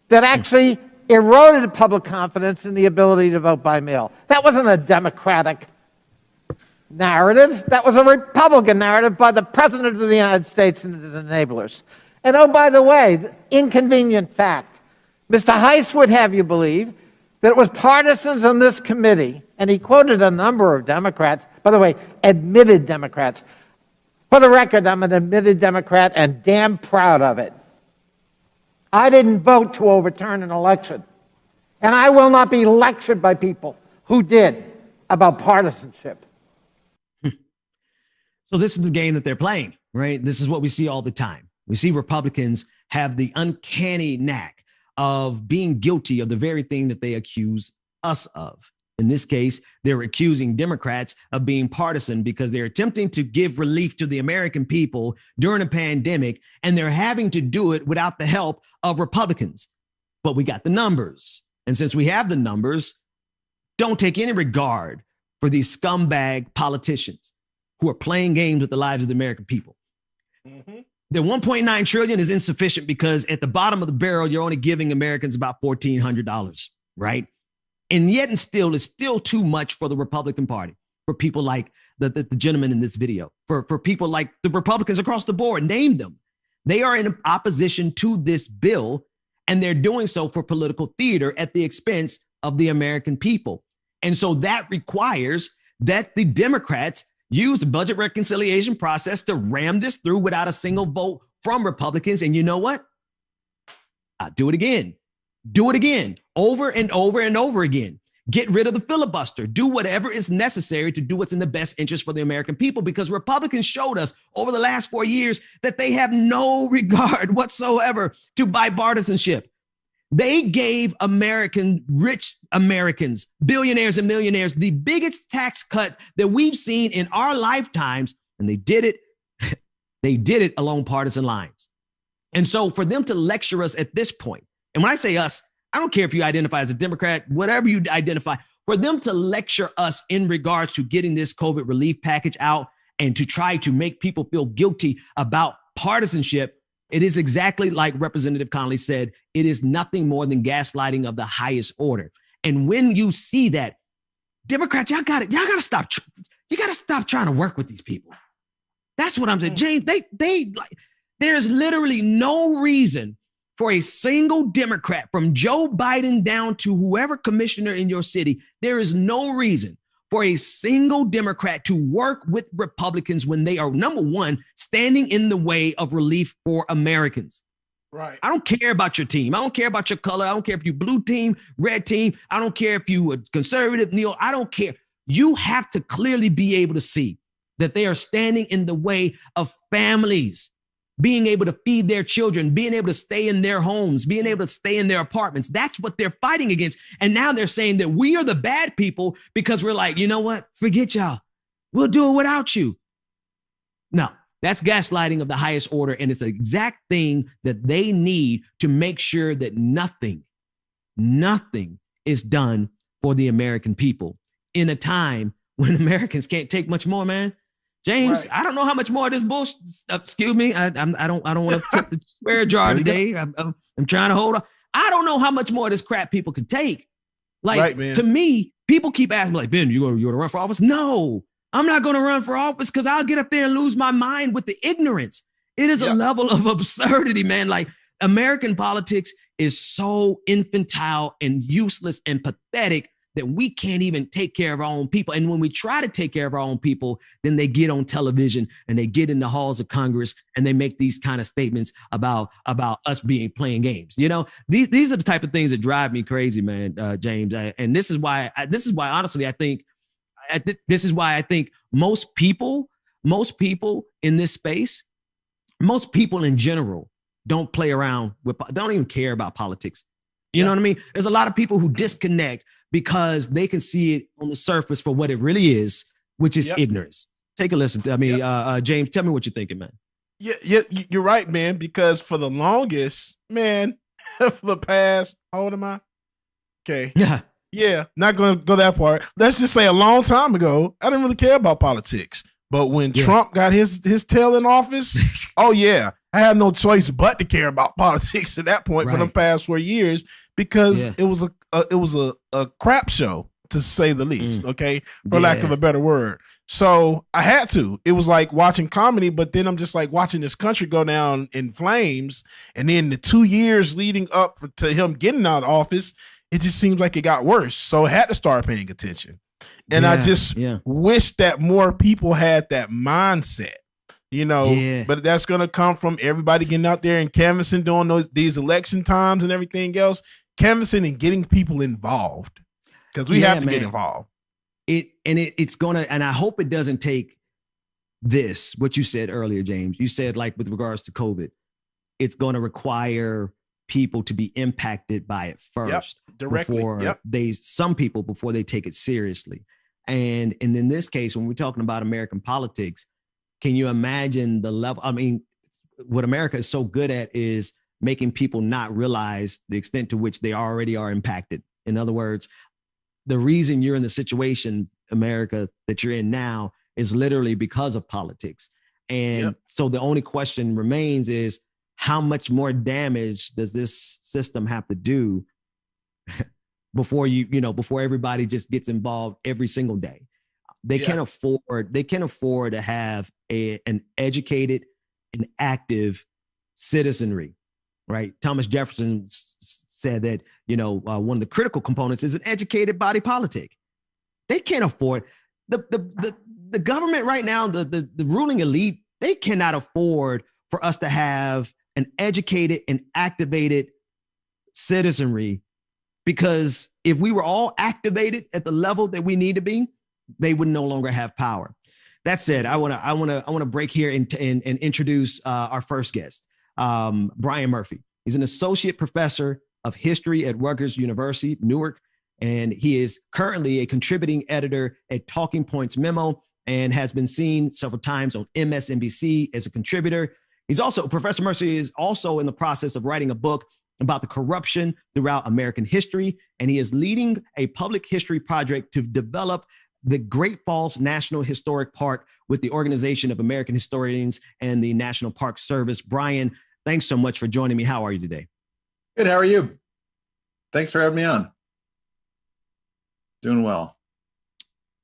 that actually eroded public confidence in the ability to vote by mail. That wasn't a Democratic narrative. That was a Republican narrative by the President of the United States and his enablers. And oh, by the way, the inconvenient fact, Mr. Heiss would have you believe that it was partisans on this committee, and he quoted a number of Democrats, by the way, admitted Democrats. For the record, I'm an admitted Democrat and damn proud of it. I didn't vote to overturn an election, and I will not be lectured by people who did about partisanship. So this is the game that they're playing, right? This is what we see all the time. We see Republicans have the uncanny knack of being guilty of the very thing that they accuse us of. In this case, they're accusing Democrats of being partisan because they're attempting to give relief to the American people during a pandemic, and they're having to do it without the help of Republicans. But we got the numbers. And since we have the numbers, don't take any regard for these scumbag politicians who are playing games with the lives of the American people. Mm-hmm. The 1.9 trillion is insufficient because at the bottom of the barrel, you're only giving Americans about $1,400, right? And yet and still, it's still too much for the Republican Party, for people like the gentleman in this video, for people like the Republicans across the board, name them. They are in opposition to this bill, and they're doing so for political theater at the expense of the American people. And so that requires that the Democrats use the budget reconciliation process to ram this through without a single vote from Republicans. And you know what? I'll do it again. Do it again, over and over and over again. Get rid of the filibuster. Do whatever is necessary to do what's in the best interest for the American people, because Republicans showed us over the last 4 years that they have no regard whatsoever to bipartisanship. They gave rich Americans, billionaires and millionaires, the biggest tax cut that we've seen in our lifetimes, and they did it along partisan lines. And so for them to lecture us at this point, and when I say us, I don't care if you identify as a Democrat, whatever you identify, for them to lecture us in regards to getting this COVID relief package out and to try to make people feel guilty about partisanship, it is exactly like Representative Connolly said, it is nothing more than gaslighting of the highest order. And when you see that, Democrats, y'all got to stop. You got to stop trying to work with these people. That's what I'm saying. James, there's literally no reason for a single Democrat, from Joe Biden down to whoever commissioner in your city, there is no reason for a single Democrat to work with Republicans when they are, number one, standing in the way of relief for Americans. Right. I don't care about your team. I don't care about your color. I don't care if you blue team, red team. I don't care if you a conservative, neo. I don't care. You have to clearly be able to see that they are standing in the way of families being able to feed their children, being able to stay in their homes, being able to stay in their apartments. That's what they're fighting against. And now they're saying that we are the bad people because we're like, you know what? Forget y'all. We'll do it without you. No, that's gaslighting of the highest order. And it's the exact thing that they need to make sure that nothing is done for the American people in a time when Americans can't take much more, man. James, right. I don't know how much more of this bullshit. Excuse me. I don't want to tip the swear jar today. I'm trying to hold on. I don't know how much more of this crap people can take. Like, right, to me, people keep asking me, like, Ben, you gonna run for office? No, I'm not going to run for office because I'll get up there and lose my mind with the ignorance. It is a level of absurdity, man. Like, American politics is so infantile and useless and pathetic that we can't even take care of our own people. And when we try to take care of our own people, then they get on television and they get in the halls of Congress and they make these kind of statements about us playing games. You know, these are the type of things that drive me crazy, man, James. And this is why honestly, I think most people in this space, most people in general don't play around don't even care about politics. You know what I mean? There's a lot of people who disconnect because they can see it on the surface for what it really is, which is ignorance. Take a listen. James, tell me what you're thinking, man. Yeah, you're right, man, because for the longest, man, for the past, how old am I? Okay. Yeah, not going to go that far. Let's just say a long time ago, I didn't really care about politics. But when Trump got his tail in office, oh, yeah, I had no choice but to care about politics at that point for the past 4 years because it was a crap show, to say the least, okay, for lack of a better word. So I had to. It was like watching comedy, but then I'm just like watching this country go down in flames. And then the 2 years leading up to him getting out of office, it just seems like it got worse. So I had to start paying attention. And I just wish that more people had that mindset. You know, but that's going to come from everybody getting out there and canvassing during these election times and everything else, canvassing and getting people involved because we have to get involved. It's going to, and I hope it doesn't take this, what you said earlier, James. You said, like, with regards to COVID, it's going to require people to be impacted by it first directly before they take it seriously. And in this case, when we're talking about American politics, can you imagine the level? I mean, what America is so good at is making people not realize the extent to which they already are impacted. In other words, the reason you're in the situation, America, that you're in now is literally because of politics. And so the only question remains is, how much more damage does this system have to do before everybody just gets involved every single day? They can't afford to have an educated and active citizenry, right? Thomas Jefferson said that, one of the critical components is an educated body politic. They can't afford the government right now, the ruling elite, they cannot afford for us to have an educated and activated citizenry, because if we were all activated at the level that we need to be, they would no longer have power. That said, I want to break here and introduce our first guest, Brian Murphy. He's an associate professor of history at Rutgers University, Newark, and he is currently a contributing editor at Talking Points Memo and has been seen several times on MSNBC as a contributor. Professor Murphy is also in the process of writing a book about the corruption throughout American history, and he is leading a public history project to develop the Great Falls National Historic Park with the Organization of American Historians and the National Park Service. Brian, thanks so much for joining me. How are you today? Good. How are you? Thanks for having me on. Doing well.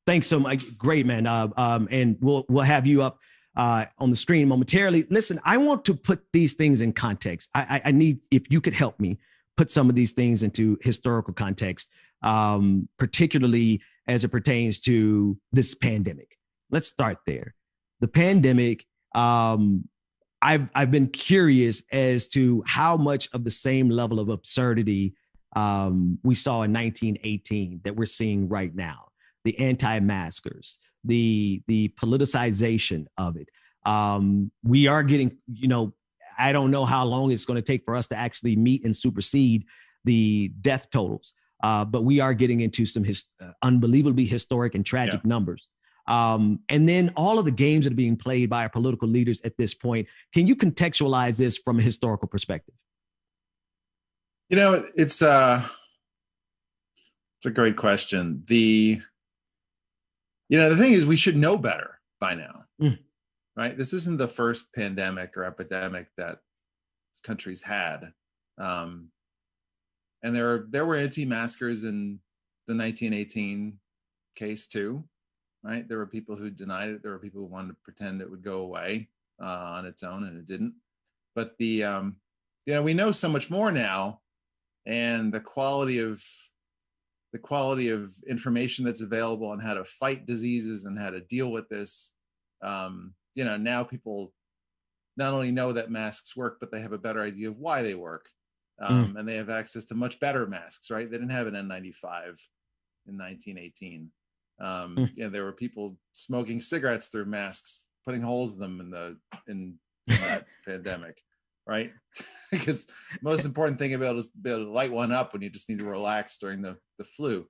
Thanks so much. Great, man. And we'll have you up on the screen momentarily. Listen, I want to put these things in context. I need, if you could help me put some of these things into historical context, particularly as it pertains to this pandemic. Let's start there. The pandemic, I I've been curious as to how much of the same level of absurdity we saw in 1918 that we're seeing right now. The anti-maskers, the politicization of it. We are getting, I don't know how long it's going to take for us to actually meet and supersede the death totals, but we are getting into some unbelievably historic and tragic numbers. And then all of the games that are being played by our political leaders at this point. Can you contextualize this from a historical perspective? It's a great question. The thing is, we should know better by now, right? This isn't the first pandemic or epidemic that this country's had. And there were anti-maskers in the 1918 case too, right? There were people who denied it. There were people who wanted to pretend it would go away on its own, and it didn't. But we know so much more now, and the quality of information that's available on how to fight diseases and how to deal with this. Now people not only know that masks work, but they have a better idea of why they work. And they have access to much better masks, right? They didn't have an N95 in 1918. There were people smoking cigarettes through masks, putting holes in them in that pandemic, right? Because the most important thing about it is to be able to light one up when you just need to relax during the flu.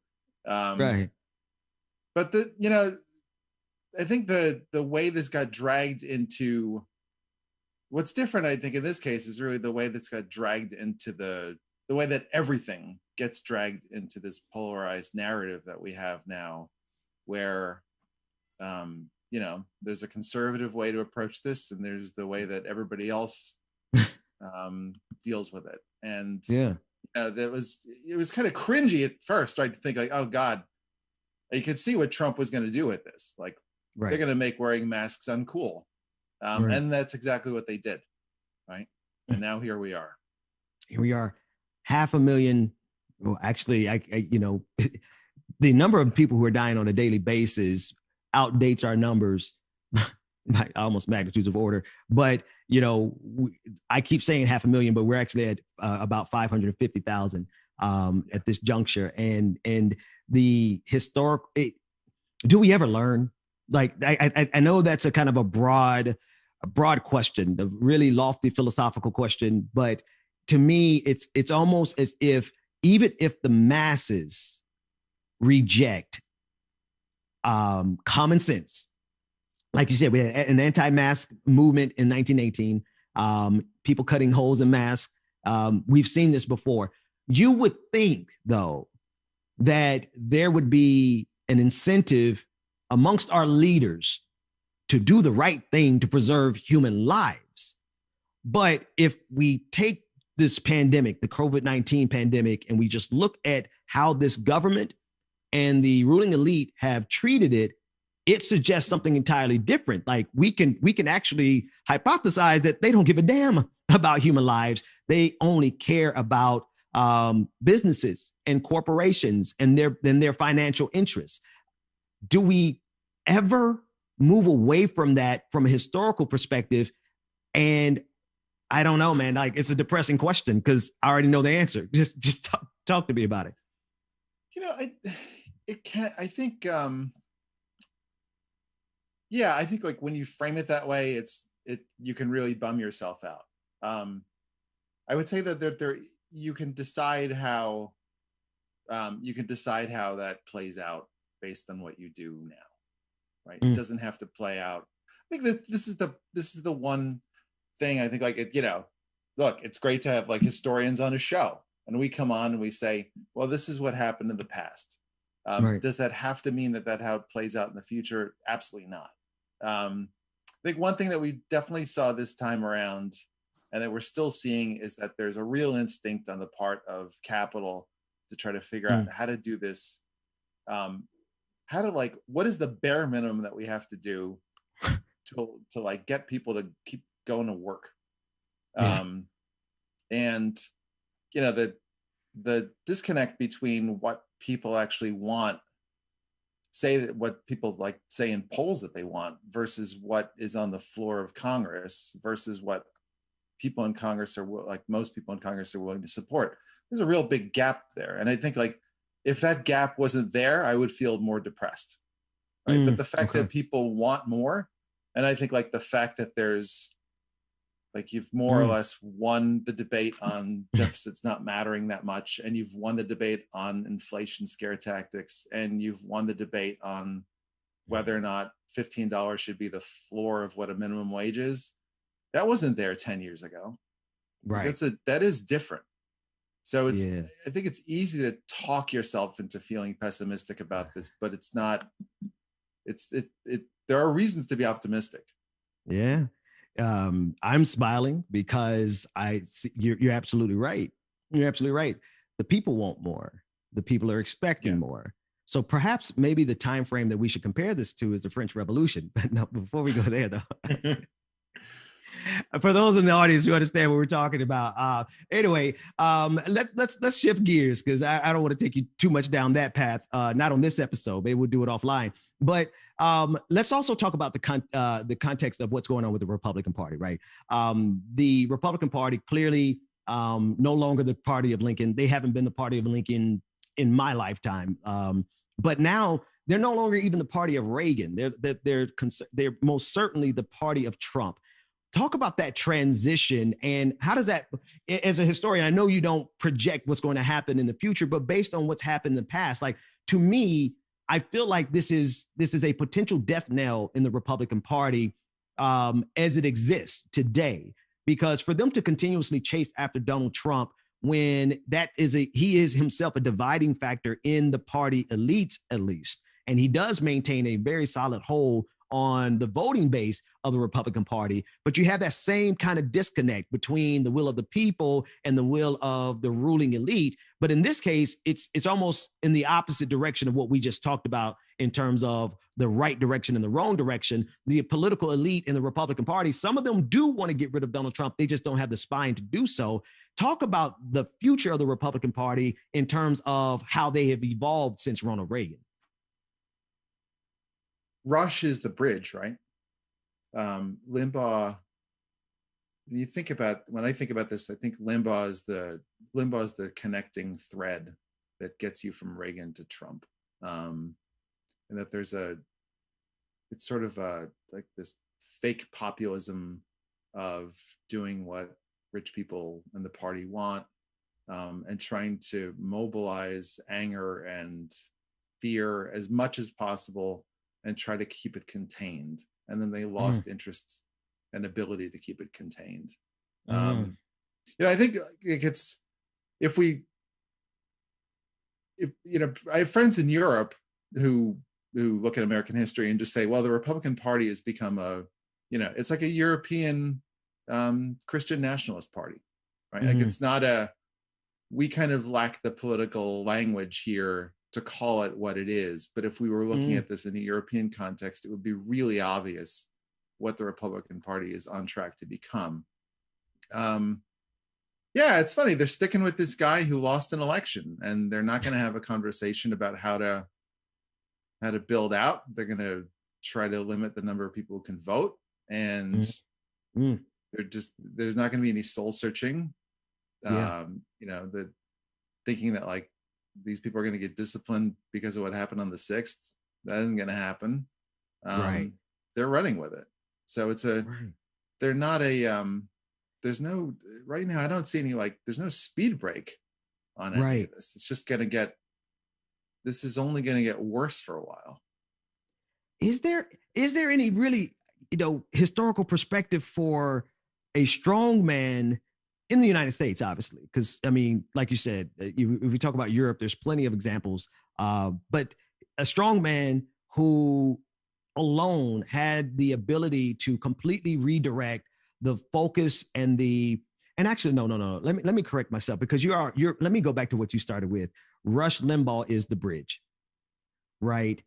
Right. But I think the way this got dragged into what's different, I think, in this case is really the way that's got dragged into the way that everything gets dragged into this polarized narrative that we have now, where, there's a conservative way to approach this, and there's the way that everybody else deals with it. And it was kind of cringy at first, right? To think like, oh God, you could see what Trump was going to do with this. Like, they're going to make wearing masks uncool. And that's exactly what they did, right? And now here we are. 500,000. Well, actually, the number of people who are dying on a daily basis outdates our numbers by almost magnitudes of order. But I keep saying 500,000, but we're actually at about 550,000 at this juncture. And the historical, do we ever learn? Like, I know that's a kind of a broad question, a really lofty philosophical question, but to me, it's almost as if even if the masses reject common sense, like you said, we had an anti-mask movement in 1918, people cutting holes in masks. We've seen this before. You would think, though, that there would be an incentive amongst our leaders to do the right thing to preserve human lives. But if we take this pandemic, the COVID-19 pandemic, and we just look at how this government and the ruling elite have treated it, it suggests something entirely different. Like, we can actually hypothesize that they don't give a damn about human lives. They only care about businesses and corporations and their financial interests. Do we ever move away from that from a historical perspective? And I don't know, man. Like, it's a depressing question because I already know the answer. Just talk to me about it. I think like when you frame it that way, you can really bum yourself out. I would say that there you can decide how that plays out based on what you do now, right? It doesn't have to play out. I think that this is the one thing I think, like, look, it's great to have like historians on a show, and we come on and we say, well, this is what happened in the past. Does that have to mean that how it plays out in the future? Absolutely not. I think one thing that we definitely saw this time around, and that we're still seeing, is that there's a real instinct on the part of capital to try to figure out how to do this. What is the bare minimum that we have to do to like get people to keep going to work? And the disconnect between what people actually want say that what people like say in polls that they want versus what is on the floor of Congress versus what people in Congress are like most people in Congress are willing to support. There's a real big gap there. And I think like if that gap wasn't there, I would feel more depressed. Right. But the fact that people want more, and I think like the fact that there's like you've more or less won the debate on deficits not mattering that much, and you've won the debate on inflation scare tactics, and you've won the debate on whether or not $15 should be the floor of what a minimum wage is. That wasn't there 10 years ago. Right. That is different. So it's I think it's easy to talk yourself into feeling pessimistic about this, but it's not. There are reasons to be optimistic. Yeah. I'm smiling because you're absolutely right. You're absolutely right. The people want more. The people are expecting more. So perhaps maybe the time frame that we should compare this to is the French Revolution. But no, before we go there though. For those in the audience who understand what we're talking about, anyway, let's shift gears because I don't want to take you too much down that path. Not on this episode. Maybe we'll do it offline. But let's also talk about the context of what's going on with the Republican Party, right? The Republican Party clearly no longer the party of Lincoln. They haven't been the party of Lincoln in my lifetime. But now they're no longer even the party of Reagan. They're most certainly the party of Trump. Talk about that transition and how does that, as a historian, I know you don't project what's going to happen in the future, but based on what's happened in the past, like to me, I feel like this is a potential death knell in the Republican Party as it exists today, because for them to continuously chase after Donald Trump when he is himself a dividing factor in the party elites, at least, and he does maintain a very solid hold on the voting base of the Republican Party, but you have that same kind of disconnect between the will of the people and the will of the ruling elite. But in this case, it's almost in the opposite direction of what we just talked about in terms of the right direction and the wrong direction. The political elite in the Republican Party, some of them do want to get rid of Donald Trump. They just don't have the spine to do so. Talk about the future of the Republican Party in terms of how they have evolved since Ronald Reagan. Rush is the bridge, right? Limbaugh. When I think about this, I think Limbaugh is the connecting thread that gets you from Reagan to Trump, and that it's sort of like this fake populism of doing what rich people in the party want, and trying to mobilize anger and fear as much as possible and try to keep it contained. And then they lost interest and ability to keep it contained. I think it's, I have friends in Europe who look at American history and just say, well, the Republican Party has become it's like a European Christian nationalist party, right? Like it's not we kind of lack the political language here to call it what it is. But if we were looking at this in a European context, it would be really obvious what the Republican Party is on track to become. It's funny. They're sticking with this guy who lost an election, and they're not going to have a conversation about how to build out. They're going to try to limit the number of people who can vote. And there's not going to be any soul searching. Thinking that like, these people are going to get disciplined because of what happened on the 6th. That isn't going to happen. Right. They're running with it. So they're not there's no, right now, I don't see any, there's no speed break on any of this. It's just this is only going to get worse for a while. Is there any really, historical perspective for a strong man in the United States, obviously, because I mean, like you said, if we talk about Europe, there's plenty of examples. But a strong man who alone had the ability to completely redirect the focus and actually, no. Let me correct myself, because let me go back to what you started with. Rush Limbaugh is the bridge, right?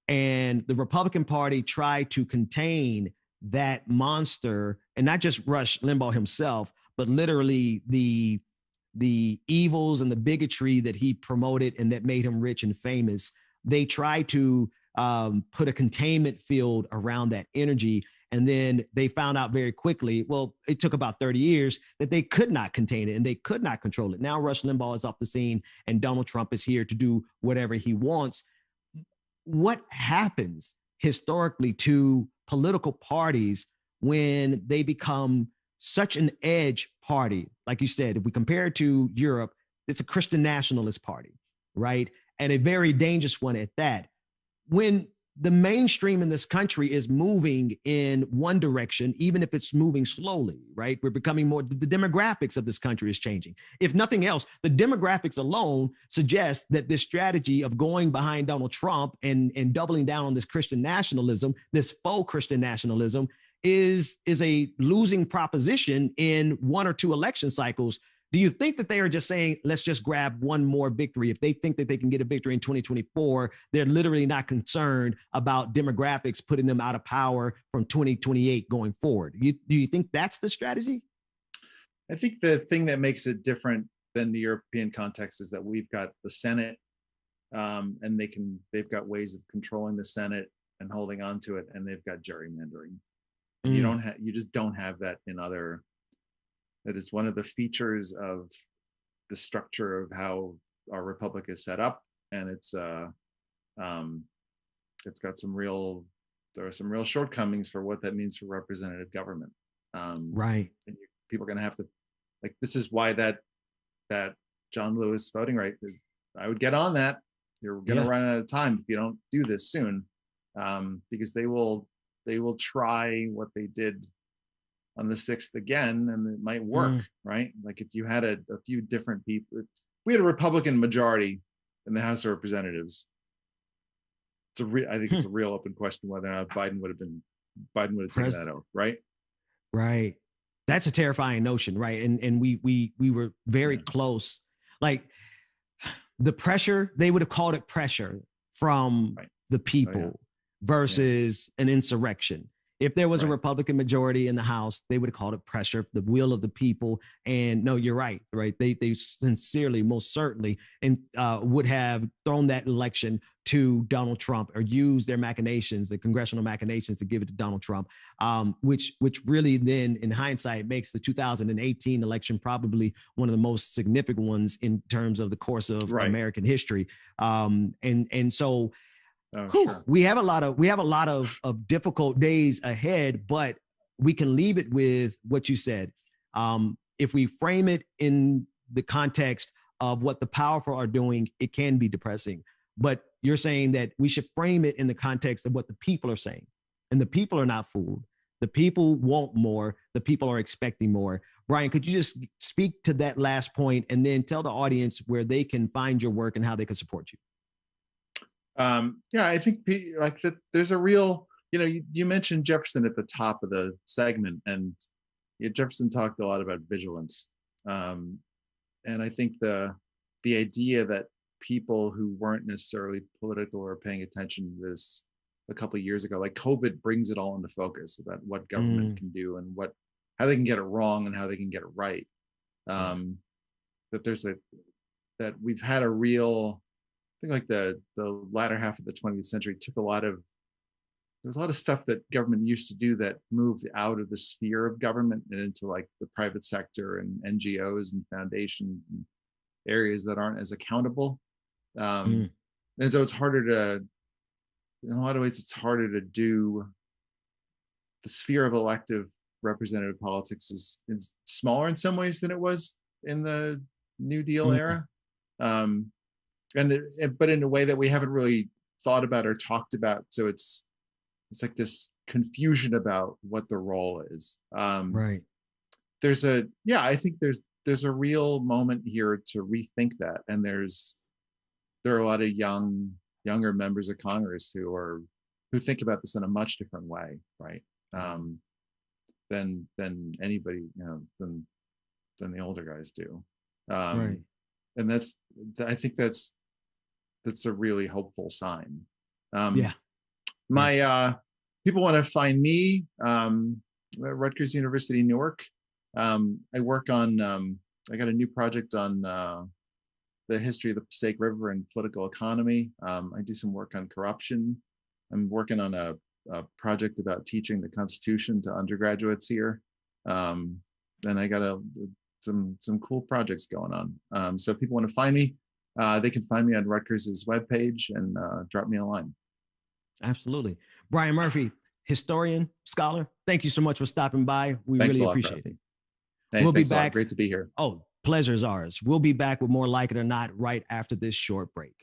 And the Republican Party tried to contain that monster, and not just Rush Limbaugh himself, but literally the evils and the bigotry that he promoted and that made him rich and famous. They tried to put a containment field around that energy. And then they found out very quickly, well, it took about 30 years, that they could not contain it and they could not control it. Now Rush Limbaugh is off the scene and Donald Trump is here to do whatever he wants. What happens historically to political parties when they become such an edge party? Like you said, if we compare it to Europe, it's a Christian nationalist party, right? And a very dangerous one at that. When the mainstream in this country is moving in one direction, even if it's moving slowly, right? We're becoming more, the demographics of this country is changing. If nothing else, the demographics alone suggest that this strategy of going behind Donald Trump and doubling down on this Christian nationalism, this faux Christian nationalism, is a losing proposition in one or two election cycles. Do you think that they are just saying, let's just grab one more victory? If they think that they can get a victory in 2024, they're literally not concerned about demographics putting them out of power from 2028 going forward. Do you think that's the strategy? I think the thing that makes it different than the European context is that we've got the Senate, and they've got ways of controlling the Senate and holding on to it, and they've got gerrymandering. You just don't have that in other. That is one of the features of the structure of how our republic is set up, and it's got there are some real shortcomings for what that means for representative government. Right. And people are going to have to, like, this is why that John Lewis voting right. I would get on that. You're going to run out of time if you don't do this soon, because they will try what they did on the 6th again, and it might work, right? Like if you had a few different people, if we had a Republican majority in the House of Representatives, I think it's a real open question whether or not Biden would have taken that oath, right? Right. That's a terrifying notion, right? And we were very close. Like the pressure, they would have called it pressure from the people versus an insurrection. If there was a Republican majority in the House, they would have called it pressure, the will of the people. And no, you're right, right? They sincerely, most certainly, and would have thrown that election to Donald Trump or used their machinations, the congressional machinations, to give it to Donald Trump, which really then, in hindsight, makes the 2018 election probably one of the most significant ones in terms of the course of American history. And so. Sure. We have a lot of difficult days ahead, but we can leave it with what you said. If we frame it in the context of what the powerful are doing, it can be depressing. But you're saying that we should frame it in the context of what the people are saying. And the people are not fooled. The people want more. The people are expecting more. Brian, could you just speak to that last point and then tell the audience where they can find your work and how they can support you? I think like that. There's a real, you mentioned Jefferson at the top of the segment, and Jefferson talked a lot about vigilance. And I think the idea that people who weren't necessarily political or paying attention to this a couple of years ago, like COVID, brings it all into focus about what government can do and how they can get it wrong and how they can get it right. That we've had a real. I think like the latter half of the 20th century there was a lot of stuff that government used to do that moved out of the sphere of government and into like the private sector and NGOs and foundations and areas that aren't as accountable. And so it's harder to, in a lot of ways, it's harder to do. The sphere of elective representative politics is smaller in some ways than it was in the New Deal era. But in a way that we haven't really thought about or talked about. So it's like this confusion about what the role is. Right. I think there's a real moment here to rethink that. And there are a lot of younger members of Congress who think about this in a much different way, right? Than anybody, than the older guys do. Right. And I think that's a really hopeful sign. My people want to find me at Rutgers University, Newark. I work on. I got a new project on the history of the Passaic River and political economy. I do some work on corruption. I'm working on a project about teaching the Constitution to undergraduates here. And I got some cool projects going on. So if people want to find me, they can find me on Rutgers's webpage and drop me a line. Absolutely. Brian Murphy, historian, scholar, thank you so much for stopping by. We Thanks really a lot, appreciate bro. it. Hey, We'll be thanks a lot. back. Great to be here. Oh, pleasure is ours. We'll be back with more Like It or Not right after this short break.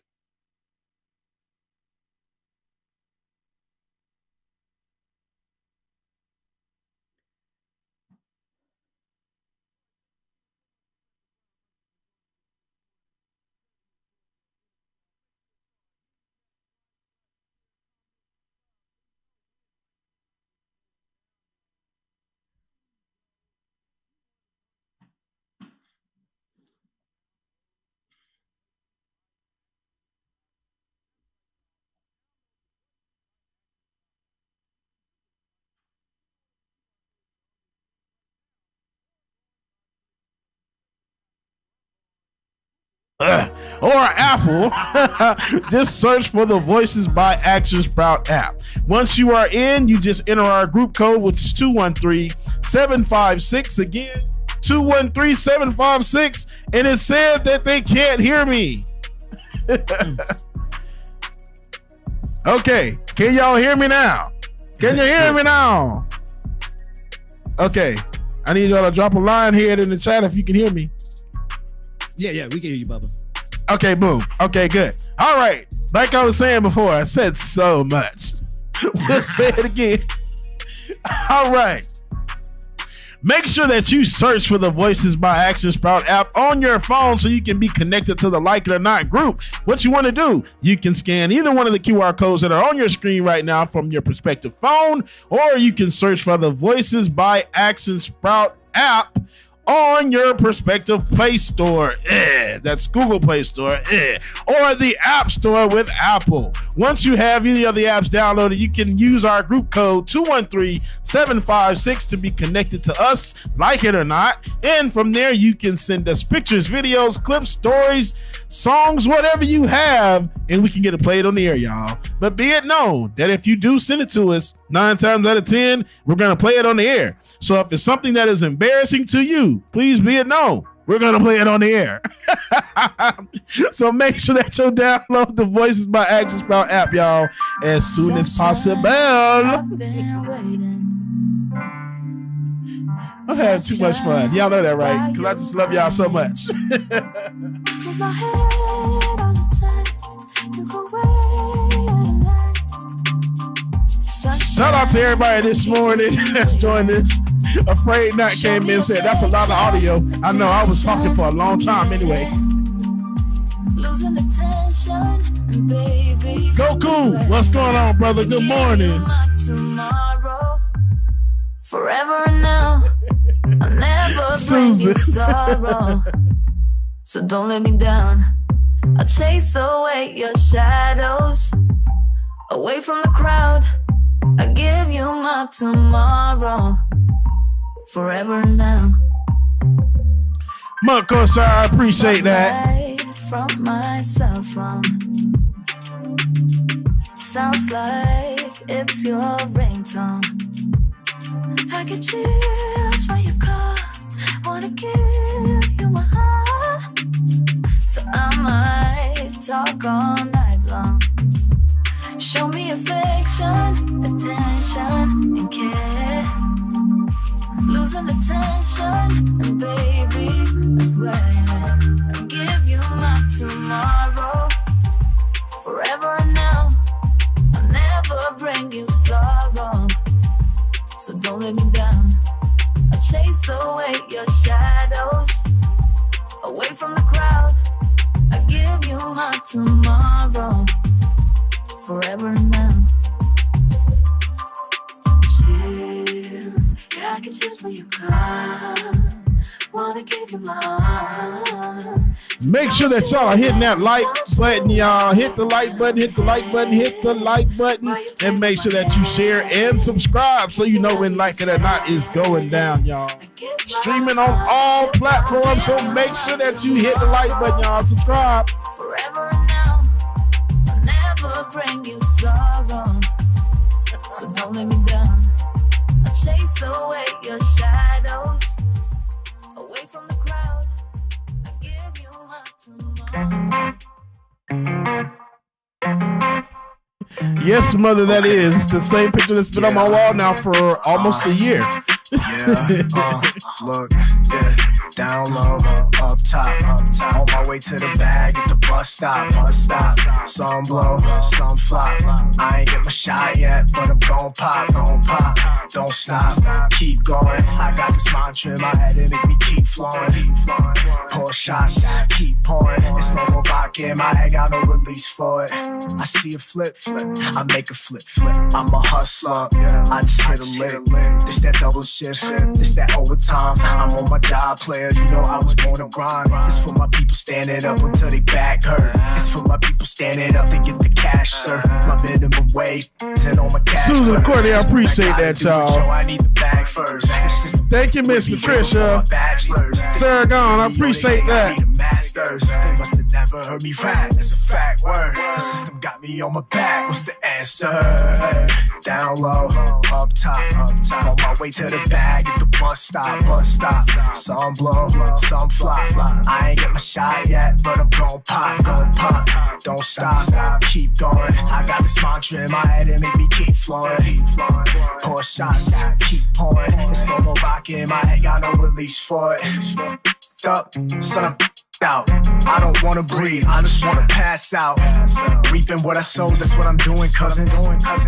Or Apple, just search for the Voices by Action Sprout app. Once you are in, you just enter our group code, which is 213-756. Again, 213-756. And it said that they can't hear me. Okay, can y'all hear me now? Can you hear me now? Okay, I need y'all to drop a line here in the chat if you can hear me. Yeah, we can hear you, Bubba. Okay, boom. Okay, good. All right. Like I was saying before, I said so much. We'll say it again. All right. Make sure that you search for the Voices by Action Sprout app on your phone so you can be connected to the Like It or Not group. What you want to do, you can scan either one of the QR codes that are on your screen right now from your prospective phone, or you can search for the Voices by Action Sprout app on your prospective Play Store, that's Google Play Store, or the App Store with Apple. Once you have either of the apps downloaded, you can use our group code 213-756 to be connected to us, Like It or Not, and from there you can send us pictures, videos, clips, stories, songs, whatever you have, and we can get it played on the air, y'all. But be it known that if you do send it to us, 9 times out of 10, we're going to play it on the air. So if it's something that is embarrassing to you, please be it known, we're going to play it on the air. So make sure that you download the Voices by Action Sprout app, y'all, as soon as possible. I've had too much fun. Y'all know that, right? Because I just love y'all so much. Shout out to everybody this morning that's joined us. Afraid Not came in and said, that's a lot of audio. I know, I was talking for a long time anyway. Goku, what's going on, brother? Good morning. Forever and now, I'll never bring you sorrow. So don't let me down. I'll chase away your shadows, away from the crowd. I give you my tomorrow, forever and now. Marco, sir, I appreciate that. From my cell phone, sounds like it's your ringtone. I get chills when you call, wanna give you my heart. So I might talk all night long. Show me affection, attention, and care. Losing attention, and baby, I swear I'll give you my tomorrow, forever and now. I'll never bring you sorrow. So don't let me down. I'll chase away your shadows, away from the crowd. I'll give you my tomorrow, forever and now. Chills, yeah, I can chills when you come. Wanna give you my heart. Make sure that y'all are hitting that like button, y'all. Hit the like button, hit the like button, hit the like button, and make sure that you share and subscribe so you know when Like It or Not is going down, y'all. Streaming on all platforms, so make sure that you hit the like button, y'all. Subscribe. Forever and now, I'll never bring you sorrow. So don't let me down. I chase away your shadows, away from the crowd. I give you my tomorrow. Yes, mother, that is the same picture that's been on my wall now for almost a year. Look, down low, up top, on my way to the bag at the bus stop, some blow, some flop. I ain't get my shot yet, but I'm gon' pop, don't stop, keep going. I got this mantra in my head and make me keep flowing. Pour shots, keep pouring. It's no more vodka in my head, got no release for it. I see a flip, I make a flip. I'm a hustler, I just hit a lick. This that double shift, this that overtime. I'm on my job, player, you know I was born to grind. It's for my people standing up until they back hurt. It's for my people standing up to get the cash, sir. My minimum wage and on my cash. Susan Courtney, I appreciate that, y'all. I need the bag first. Thank you, Miss Patricia. Sarah Gone, I appreciate that. They must have never heard me rap. It's a fact word. The system got me on my back. What's the answer? Down low, up top, on my way to the bag at the bus stop. Some blow, some flop. I ain't get my shot yet, but I'm gon' pop, don't stop, keep going. I got this mantra in my head and make me keep flowing. Pour shots, keep pouring. It's no more vodka in my head, got no release for it. Up, son, out. I don't wanna breathe, I just wanna pass out. Reaping what I sow, that's what I'm doing, cousin.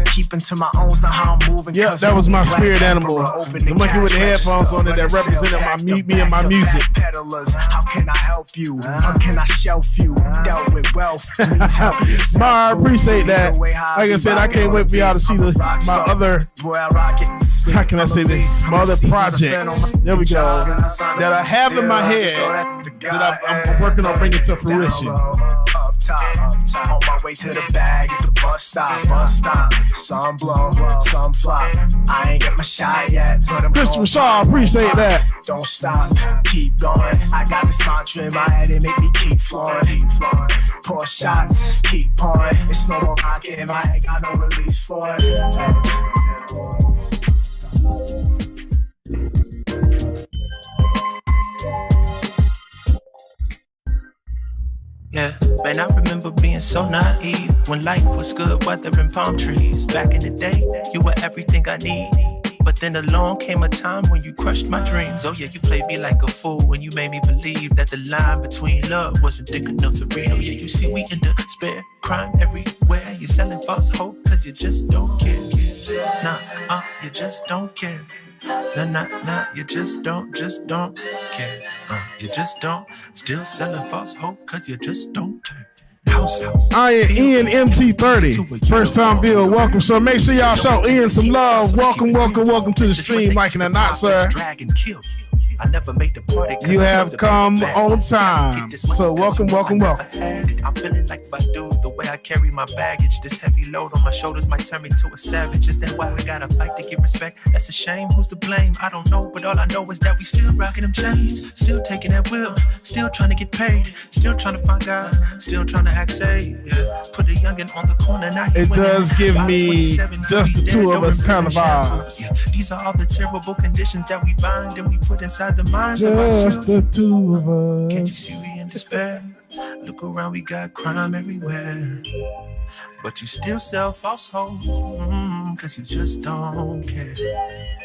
Keeping to my own, not how I'm moving. Yeah, that was my spirit animal. The monkey with the headphones on it that represented me and my music. Peddlers, how can I help you? How can I shelf you? Dealt with wealth, please help yourself. I appreciate that. Like I said, I can't wait for y'all to see my other, how can I say this? My other projects. There we go. That I have in my head that I'm working on bringing to fruition. Up top, on my way to the bag at the bus stop. Some blow, some flop. I ain't get my shot yet, but I'm Christopher Shaw, appreciate that. Don't stop, keep going. I got this mantra in my head and make me keep flowing. Pour shots, keep pouring. It's no more vodka in my head, got no release for it. Yeah, man, I remember being so naive when life was good, weather and palm trees. Back in the day, you were everything I need. But then along came a time when you crushed my dreams. Oh yeah, you played me like a fool when you made me believe that the line between love wasn't thick enough to read. Oh yeah, you see we in despair, crime everywhere. You're selling false hope cause you just don't care. Nah, you just don't care. Nah, you just don't care. You just don't. Still selling false hope cause you just don't care. I am Ian MT30. First time viewer, welcome. So make sure y'all show Ian some love. Welcome to the stream, liking or not, sir. I never made the party. You have come on time. So welcome. I'm feeling like Badu, the way I carry my baggage. This heavy load on my shoulders might turn me to a savage. Is that why I gotta fight to get respect? That's a shame. Who's to blame? I don't know, but all I know is that we still rocking them chains, still taking that wheel, still trying to get paid, still trying to find God, still trying to act safe. Yeah. Put a youngin' on the corner now. It does give me just the two of us kind of vibes. Yeah. These are all the terrible conditions that we bind and we put inside the minds just of our the two of us. Can't you see we in despair? Look around, we got crime everywhere. But you still sell false hope, cause you just don't care.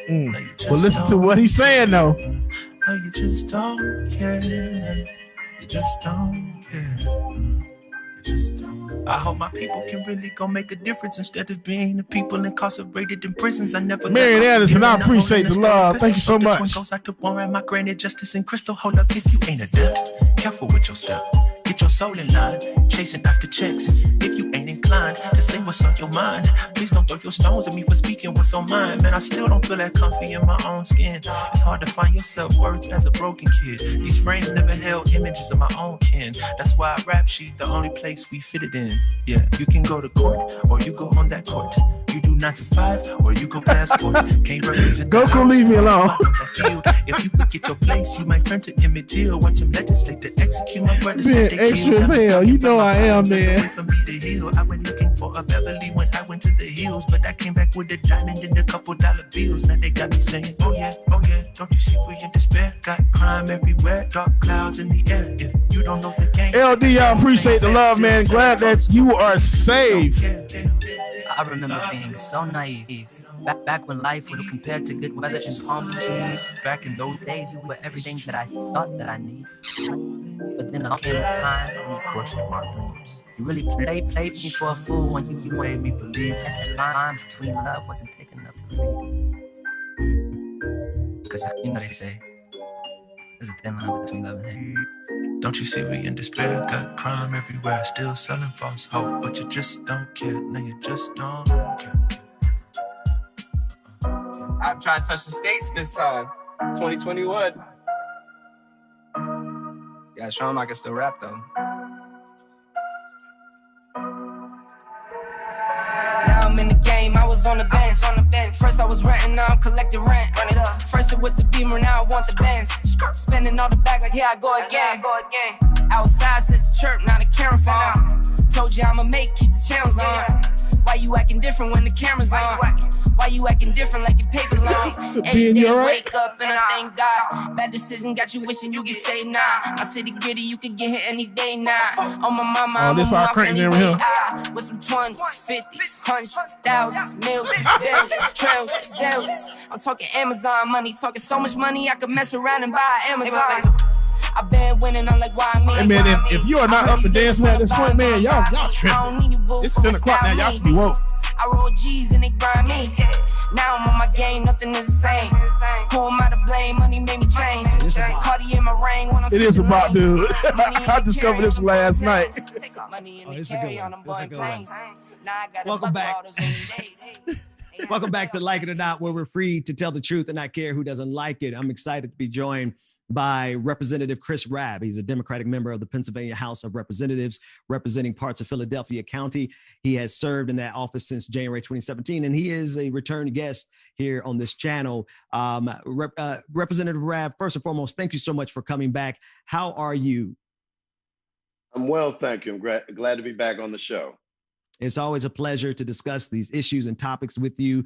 No, you just well, listen to what he's saying though. No, you just don't care. You just don't care. You just don't. I hope my people can really go make a difference instead of being the people incarcerated in prisons. I never. Marion Anderson, I appreciate the love. Thank you so much. This one goes out to Warren, my granted Justice and Crystal. Hold up, if you ain't a dud, careful with your stuff. Get your soul in line, chasing after checks. If you ain't inclined to say what's on your mind, please don't throw your stones at me for speaking what's on mine. Man, I still don't feel that comfy in my own skin. It's hard to find your self-worth as a broken kid. These frames never held images of my own kin. That's why rap sheet the only place we fit it in. Yeah, you can go to court or you go on that court. You do 9 to 5 or you go passport. Can't represent Goku, leave me alone. If you forget your place, you might turn to Emmett Till. Watch him legislate to execute my brothers. Being extra as hell, you know I am, man. For me to heal, I went looking for a Beverly when I went to the heels, but I came back with a diamond and a couple dollar bills. Now they got me saying, oh yeah, don't you see we in despair? Got crime everywhere, dark clouds in the air. If you don't know the game, LD, I appreciate the love, man. Glad that you are safe. I remember being so naive. Back when life was compared to good weather and palm trees. Back in those days, you were everything that I thought that I need. But then along came a time when you crushed my dreams. You really played me for a fool when you made me believe that the line between love wasn't thick enough to read. Because you know they say, there's a thin line between love and hate. Don't you see we in despair? Got crime everywhere, still selling false hope. But you just don't care, no you just don't care. I'm trying to touch the States this time. 2021. Yeah, show him I can still rap though. Now I'm in the game, I was on the bench. First I was renting, now I'm collecting rent. First it was the Beamer, now I want the Benz. Spending all the bag like here I go again. Outside says chirp, now the camera phone. Told you I'ma keep the channels on. Why you acting different when the camera's on? Why you acting different like your paper long? Every day wake up and I thank God. Bad decision got you wishing you could say nah. My city gritty, you could get hit any day now. On my mama, I'm this all cranking in here. with some 20s, 50s, hundreds, thousands, millions, billions, trillions, zillions. I'm talking Amazon money, talking so much money I could mess around and buy Amazon. I've been winning, I'm like, why me? Hey man, if you are not up and dancing at this point, man, y'all tripping. It's 10 o'clock now, y'all should be woke. I roll G's and they grind me. Now I'm on my game, nothing is the same. Who am I to blame? Money made me change. Cardi in my ring when I'm it is about, dude. I discovered this last night. Oh, it's a good one. It's a good one. Welcome back. Welcome back to Like It or Not, where we're free to tell the truth and not care who doesn't like it. I'm excited to be joined by Representative Chris Rabb. He's a Democratic member of the Pennsylvania House of Representatives, representing parts of Philadelphia County. He has served in that office since January 2017, and he is a return guest here on this channel. Representative Rabb, first and foremost, thank you so much for coming back. How are you? I'm well, thank you. I'm glad to be back on the show. It's always a pleasure to discuss these issues and topics with you.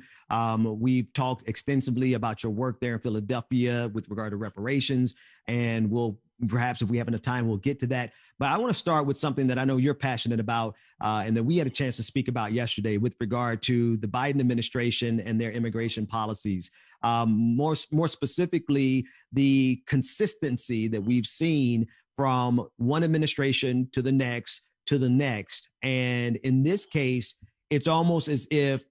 We've talked extensively about your work there in Philadelphia with regard to reparations, and we'll perhaps, if we have enough time, we'll get to that. But I want to start with something that I know you're passionate about, and that we had a chance to speak about yesterday with regard to the Biden administration and their immigration policies. More specifically, the consistency that we've seen from one administration to the next. And in this case, it's almost as if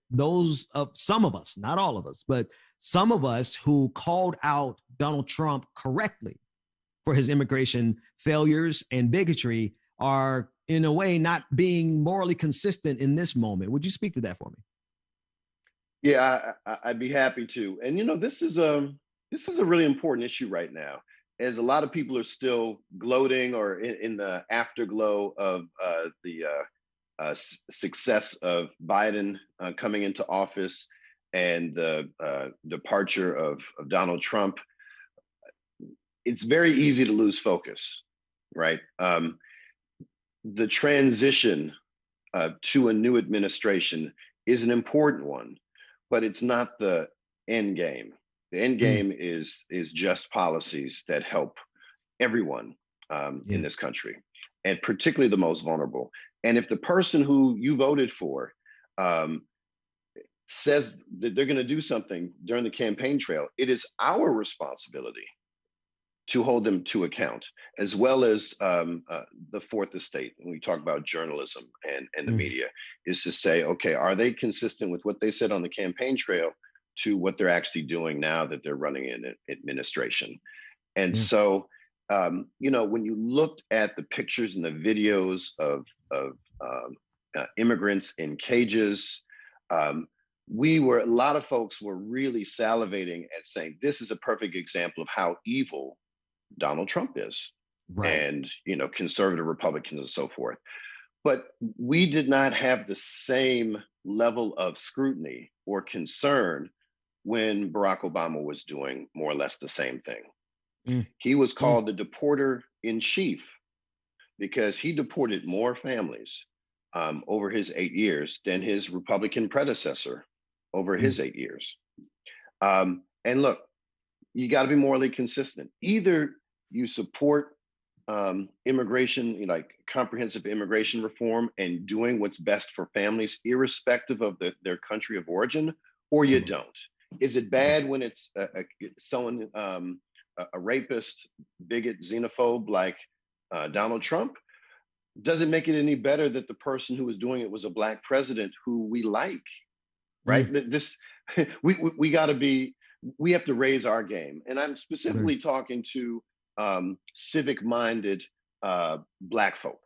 some of us, not all of us, but some of us who called out Donald Trump correctly for his immigration failures and bigotry are in a way not being morally consistent in this moment. Would you speak to that for me? Yeah, I'd be happy to. And this is a really important issue right now, as a lot of people are still gloating or in the afterglow of the success of Biden coming into office and the departure of Donald Trump. It's very easy to lose focus, right? The transition to a new administration is an important one, but it's not the end game. The end game is just policies that help everyone in this country, and particularly the most vulnerable. And if the person who you voted for says that they're going to do something during the campaign trail, it is our responsibility to hold them to account, as well as the fourth estate. When we talk about journalism and the media, is to say, okay, are they consistent with what they said on the campaign trail to what they're actually doing now that they're running in administration? And so, when you looked at the pictures and the videos of immigrants in cages, a lot of folks were really salivating and saying, this is a perfect example of how evil Donald Trump is, and, conservative Republicans and so forth. But we did not have the same level of scrutiny or concern when Barack Obama was doing more or less the same thing. He was called the deporter in chief because he deported more families over his 8 years than his Republican predecessor over his 8 years. And look, you got to be morally consistent. Either you support immigration, like comprehensive immigration reform and doing what's best for families, irrespective of their country of origin, or you don't. Is it bad when it's someone, a rapist, bigot, xenophobe like Donald Trump? Does it make it any better that the person who was doing it was a Black president who we like, right? This we got to be. We have to raise our game, and I'm specifically talking to civic-minded Black folk,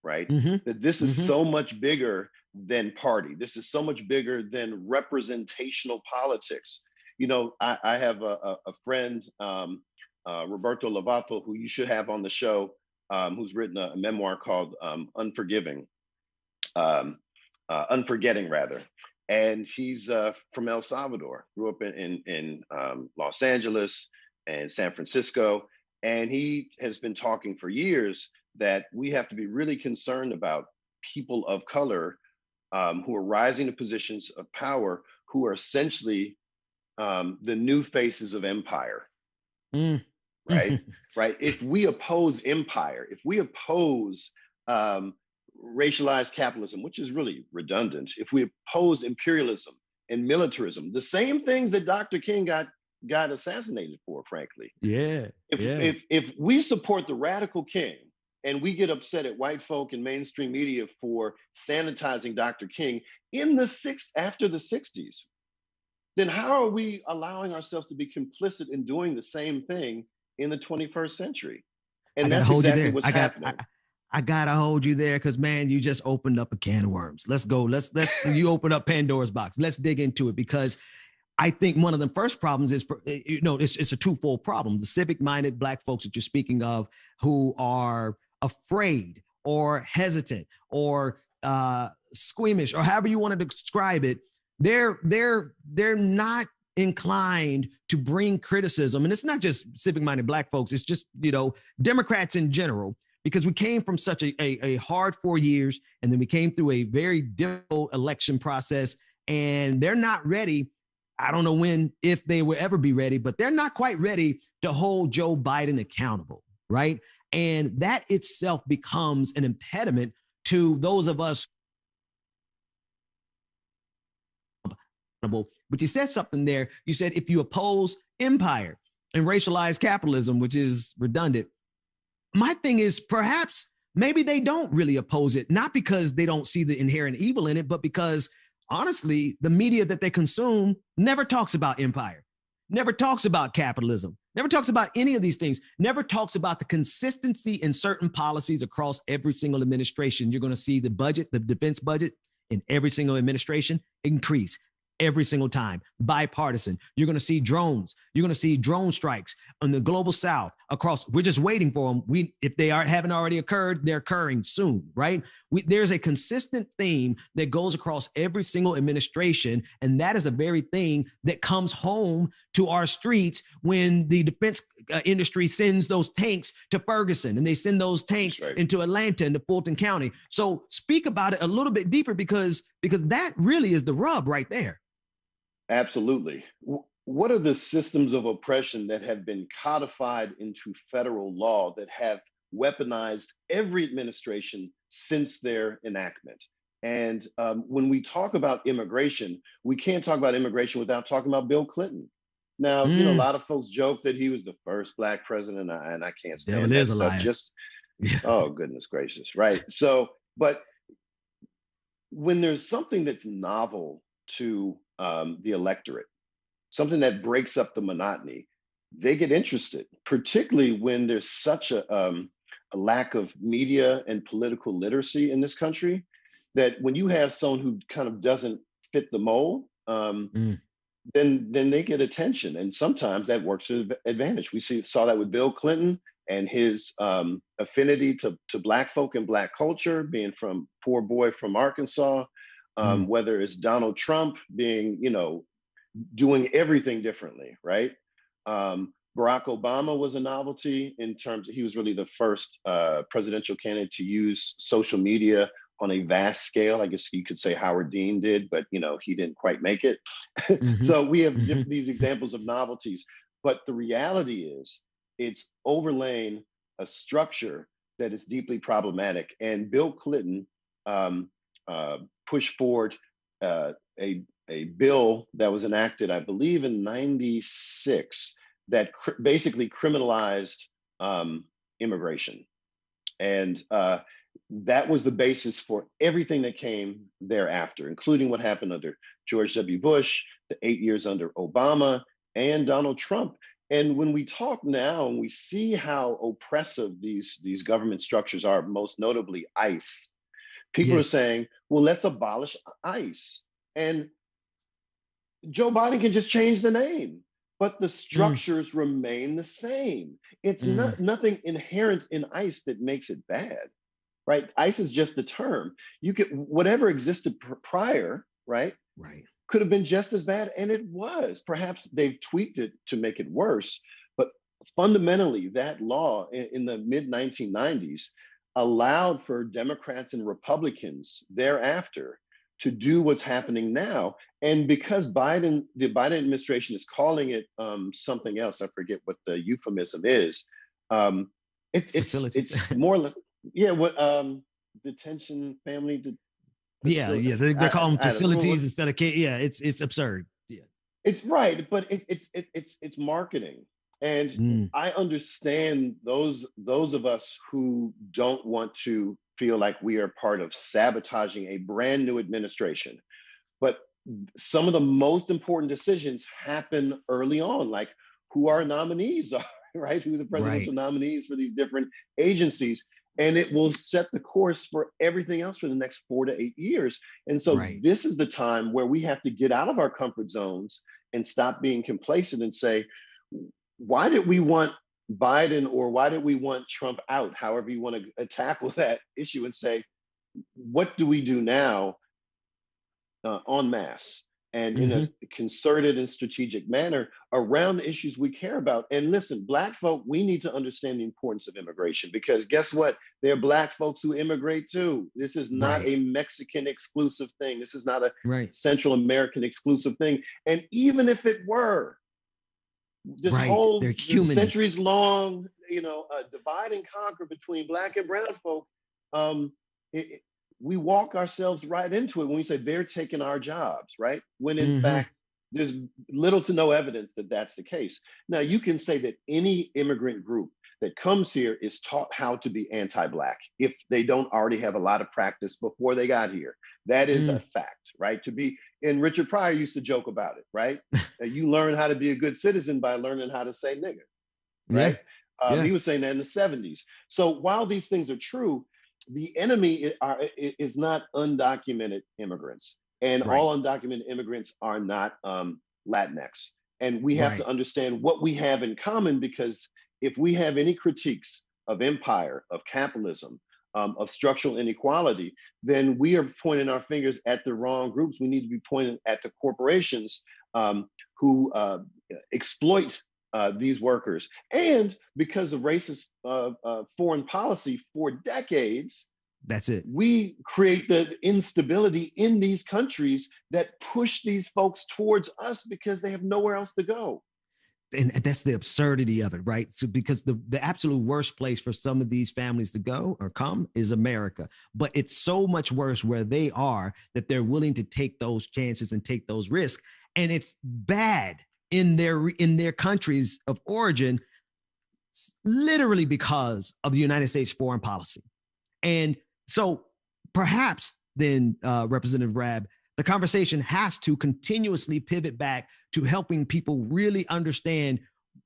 right? That this is so much bigger than party. This is so much bigger than representational politics. You know, I have a friend, Roberto Lovato, who you should have on the show, who's written a memoir called Unforgetting, rather. And he's from El Salvador, grew up in Los Angeles and San Francisco. And he has been talking for years that we have to be really concerned about people of color who are rising to positions of power, who are essentially the new faces of empire, right? Right. If we oppose empire, if we oppose racialized capitalism, which is really redundant, if we oppose imperialism and militarism, the same things that Dr. King got assassinated for, frankly. If we support the radical King and we get upset at white folk and mainstream media for sanitizing Dr. King after the 60s, then how are we allowing ourselves to be complicit in doing the same thing in the 21st century? And that's exactly what's happening. I gotta hold you there because, man, you just opened up a can of worms. Let's go. Let's you open up Pandora's box. Let's dig into it, because I think one of the first problems is, it's a twofold problem. The civic-minded Black folks that you're speaking of, who are afraid or hesitant or squeamish, or however you want to describe it, they're not inclined to bring criticism. And it's not just civic-minded Black folks. It's just, Democrats in general, because we came from such a hard 4 years, and then we came through a very difficult election process, and they're not ready. I don't know when, if they will ever be ready, but they're not quite ready to hold Joe Biden accountable, right? And that itself becomes an impediment to those of us. But you said something there. You said if you oppose empire and racialized capitalism, which is redundant, my thing is perhaps maybe they don't really oppose it, not because they don't see the inherent evil in it, but because honestly, the media that they consume never talks about empire, never talks about capitalism, never talks about any of these things, never talks about the consistency in certain policies across every single administration. You're going to see the budget, the defense budget in every single administration increase every single time, bipartisan. You're going to see drones. You're going to see drone strikes in the global South across. We're just waiting for them. If they haven't already occurred, they're occurring soon, right? There's a consistent theme that goes across every single administration, and that is a very thing that comes home to our streets when the defense industry sends those tanks to Ferguson, and they send those tanks into Atlanta, into Fulton County. So speak about it a little bit deeper, because that really is the rub right there. Absolutely. What are the systems of oppression that have been codified into federal law that have weaponized every administration since their enactment? And when we talk about immigration, we can't talk about immigration without talking about Bill Clinton. Now, a lot of folks joke that he was the first Black president, and I can't stand that stuff. Oh, goodness gracious, right? So, but when there's something that's novel to the electorate, something that breaks up the monotony, they get interested, particularly when there's such a lack of media and political literacy in this country, that when you have someone who kind of doesn't fit the mold, then they get attention. And sometimes that works to advantage. We saw that with Bill Clinton and his affinity to Black folk and Black culture, being from poor boy from Arkansas. Whether it's Donald Trump being, doing everything differently, right? Barack Obama was a novelty in terms of, he was really the first presidential candidate to use social media on a vast scale. I guess you could say Howard Dean did, but he didn't quite make it. So we have these examples of novelties, but the reality is it's overlaying a structure that is deeply problematic. And Bill Clinton pushed forward a bill that was enacted, I believe, in '96 that basically criminalized immigration. And that was the basis for everything that came thereafter, including what happened under George W. Bush, the 8 years under Obama, and Donald Trump. And when we talk now and we see how oppressive these government structures are, most notably ICE, people are saying, well, let's abolish ICE. And Joe Biden can just change the name, but the structures remain the same. It's nothing inherent in ICE that makes it bad, right? ICE is just the term. You get whatever existed prior, right? Right. Could have been just as bad, and it was. Perhaps they've tweaked it to make it worse, but fundamentally, that law in the mid-1990s allowed for Democrats and Republicans thereafter to do what's happening now. And because the Biden administration is calling it something else, I forget what the euphemism is. It's more like, detention, family. They're calling them facilities instead of it's absurd. Yeah, it's right, but it's marketing. And I understand those of us who don't want to feel like we are part of sabotaging a brand new administration. But some of the most important decisions happen early on, like who our nominees are, right? Who the presidential nominees for these different agencies. And it will set the course for everything else for the next 4 to 8 years. And so this is the time where we have to get out of our comfort zones and stop being complacent and say, why did we want Biden, or why did we want Trump out? However you want to tackle that issue, and say, what do we do now en masse and in a concerted and strategic manner around the issues we care about? And listen, Black folk, we need to understand the importance of immigration, because guess what? There are Black folks who immigrate too. This is not a Mexican exclusive thing. This is not a Central American exclusive thing. And even if it were, this whole centuries long, divide and conquer between Black and brown folk, we walk ourselves right into it when we say they're taking our jobs, right? When in fact, there's little to no evidence that that's the case. Now, you can say that any immigrant group that comes here is taught how to be anti-Black if they don't already have a lot of practice before they got here. That is a fact, right? And Richard Pryor used to joke about it, right? You learn how to be a good citizen by learning how to say nigger, right? He was saying that in the 70s. So while these things are true, the enemy is not undocumented immigrants. And all undocumented immigrants are not Latinx. And we have to understand what we have in common, because if we have any critiques of empire, of capitalism, of structural inequality, then we are pointing our fingers at the wrong groups. We need to be pointing at the corporations who exploit these workers. And because of racist foreign policy for decades, that's it. We create the instability in these countries that push these folks towards us because they have nowhere else to go. And that's the absurdity of it, right? So because the absolute worst place for some of these families to go or come is America. But it's so much worse where they are that they're willing to take those chances and take those risks. And it's bad in their countries of origin, literally because of the United States foreign policy. And so perhaps then, Representative Rabb, the conversation has to continuously pivot back to helping people really understand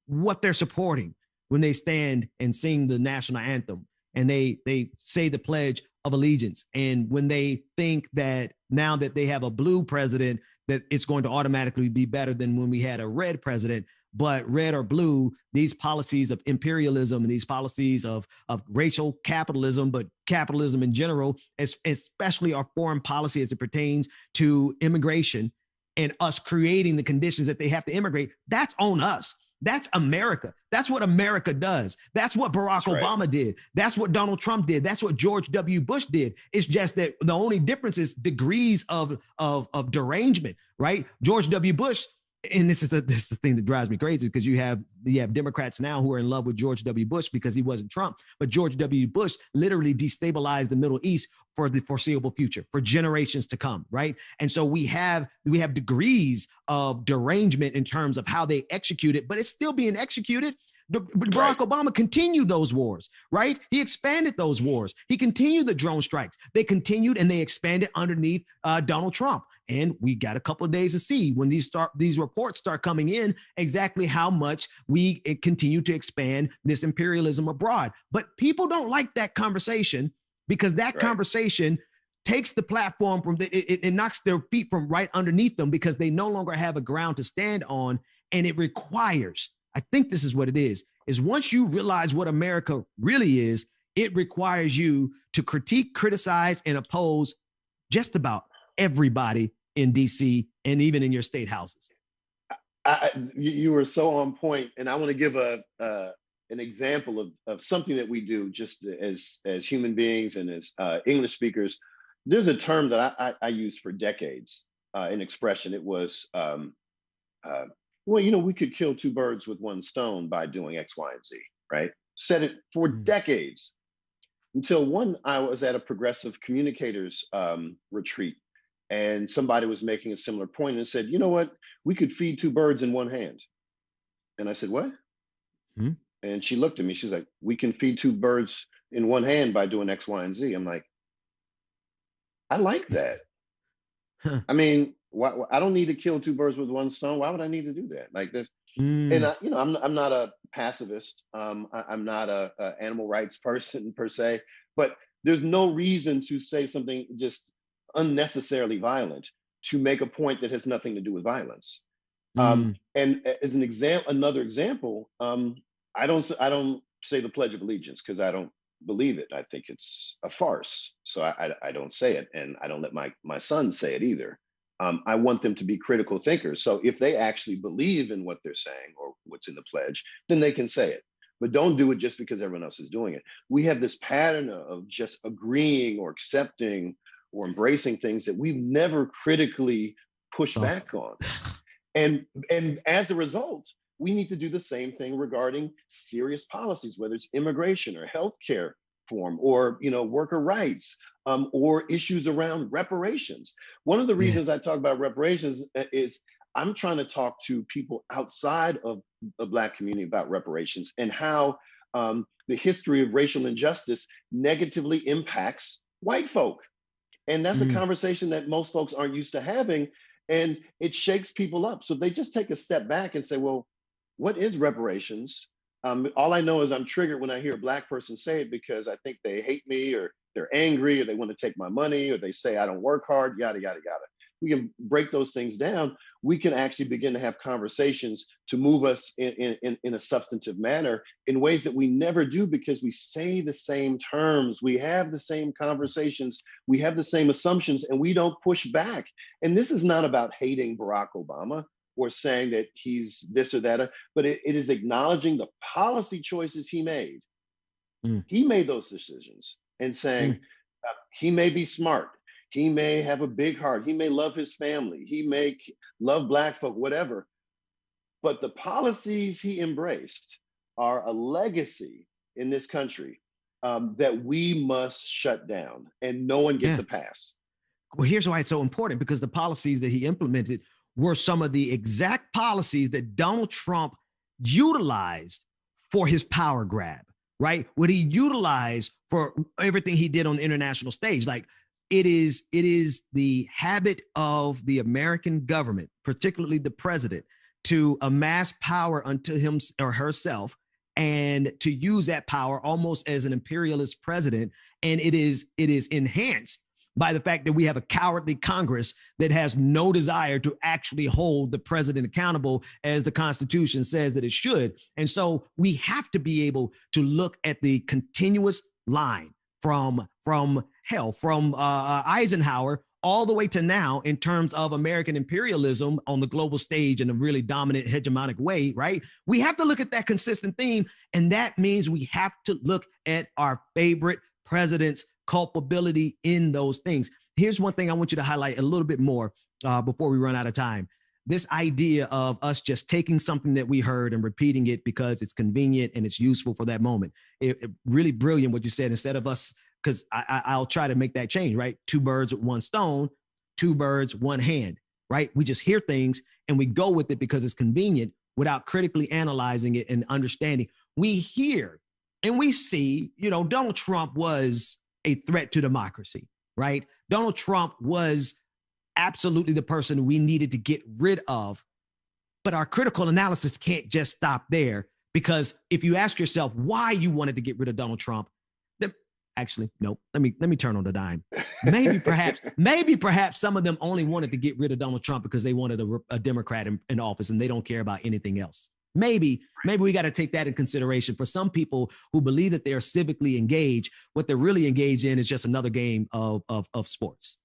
what they're supporting when they stand and sing the national anthem and they say the Pledge of Allegiance. And when they think that now that they have a blue president, that it's going to automatically be better than when we had a red president. But red or blue, these policies of imperialism and these policies of racial capitalism, but capitalism in general, especially our foreign policy as it pertains to immigration and us creating the conditions that they have to immigrate, that's on us. That's America. That's what America does. That's what Barack Obama did. That's what Donald Trump did. That's what George W. Bush did. It's just that the only difference is degrees of derangement, right? George W. Bush, and this is the thing that drives me crazy, because you have Democrats now who are in love with George W. Bush because he wasn't Trump, but George W. Bush literally destabilized the Middle East for the foreseeable future, for generations to come, right? And so we have degrees of derangement in terms of how they execute it, but it's still being executed. Barack Obama continued those wars, right? He expanded those wars. He continued the drone strikes. They continued and they expanded underneath Donald Trump. And we got a couple of days to see when these reports start coming in exactly how much we continue to expand this imperialism abroad. But people don't like that conversation, because that conversation takes the platform from it knocks their feet from right underneath them, because they no longer have a ground to stand on. And it requires, I think this is what it is once you realize what America really is, it requires you to critique, criticize, and oppose just about everybody in DC and even in your state houses. You were so on point, and I want to give an example of something that we do just as human beings and as English speakers. There's a term that I used for decades, an expression. It was, well, we could kill two birds with one stone by doing X, Y, and Z, right? Said it for decades, until I was at a progressive communicators retreat, and somebody was making a similar point and said, you know what, we could feed two birds in one hand. And I said, what? And she looked at me, she's like, we can feed two birds in one hand by doing X, Y, and Z. I'm like, I like that. I mean, I don't need to kill two birds with one stone. Why would I need to do that? Like this. And I'm not a pacifist. I'm not a animal rights person per se, but there's no reason to say something just unnecessarily violent to make a point that has nothing to do with violence. And as an example, another example, I don't say the Pledge of Allegiance because I don't believe it. I think it's a farce. So I don't say it, and I don't let my son say it either. I want them to be critical thinkers. So if they actually believe in what they're saying or what's in the pledge, then they can say it. But don't do it just because everyone else is doing it. We have this pattern of just agreeing or accepting or embracing things that we've never critically pushed back on. And as a result, we need to do the same thing regarding serious policies, whether it's immigration or healthcare reform or worker rights, or issues around reparations. One of the reasons I talk about reparations is I'm trying to talk to people outside of the Black community about reparations and how the history of racial injustice negatively impacts white folk. And that's a conversation that most folks aren't used to having, and it shakes people up. So they just take a step back and say, well, what is reparations? All I know is I'm triggered when I hear a Black person say it because I think they hate me or they're angry or they want to take my money or they say I don't work hard, yada, yada, yada. We can break those things down. We can actually begin to have conversations to move us in a substantive manner in ways that we never do because we say the same terms. We have the same conversations. We have the same assumptions and we don't push back. And this is not about hating Barack Obama or saying that he's this or that, but it is acknowledging the policy choices he made. He made those decisions and saying he may be smart. He may have a big heart. He may love his family. He may love Black folk, whatever. But the policies he embraced are a legacy in this country that we must shut down, and no one gets a pass. Well, here's why it's so important, because the policies that he implemented were some of the exact policies that Donald Trump utilized for his power grab, right? What he utilized for everything he did on the international stage. Like, it is the habit of the American government, particularly the president, to amass power unto him or herself and to use that power almost as an imperialist president. And it is enhanced by the fact that we have a cowardly Congress that has no desire to actually hold the president accountable as the Constitution says that it should. And so we have to be able to look at the continuous line from Eisenhower all the way to now in terms of American imperialism on the global stage in a really dominant hegemonic way, right? We have to look at that consistent theme. And that means we have to look at our favorite president's culpability in those things. Here's one thing I want you to highlight a little bit more before we run out of time. This idea of us just taking something that we heard and repeating it because it's convenient and it's useful for that moment. It really brilliant what you said. Instead of us, because I'll try to make that change, right? 2 birds with 1 stone, 2 birds, 1 hand, right? We just hear things and we go with it because it's convenient without critically analyzing it and understanding. We hear and we see, Donald Trump was a threat to democracy, right? Donald Trump was absolutely the person we needed to get rid of. But our critical analysis can't just stop there, because if you ask yourself why you wanted to get rid of Donald Trump, then actually, no, let me turn on the dime. Maybe perhaps some of them only wanted to get rid of Donald Trump because they wanted a Democrat in office and they don't care about anything else. Maybe we got to take that in consideration. For some people who believe that they're civically engaged, what they're really engaged in is just another game of sports.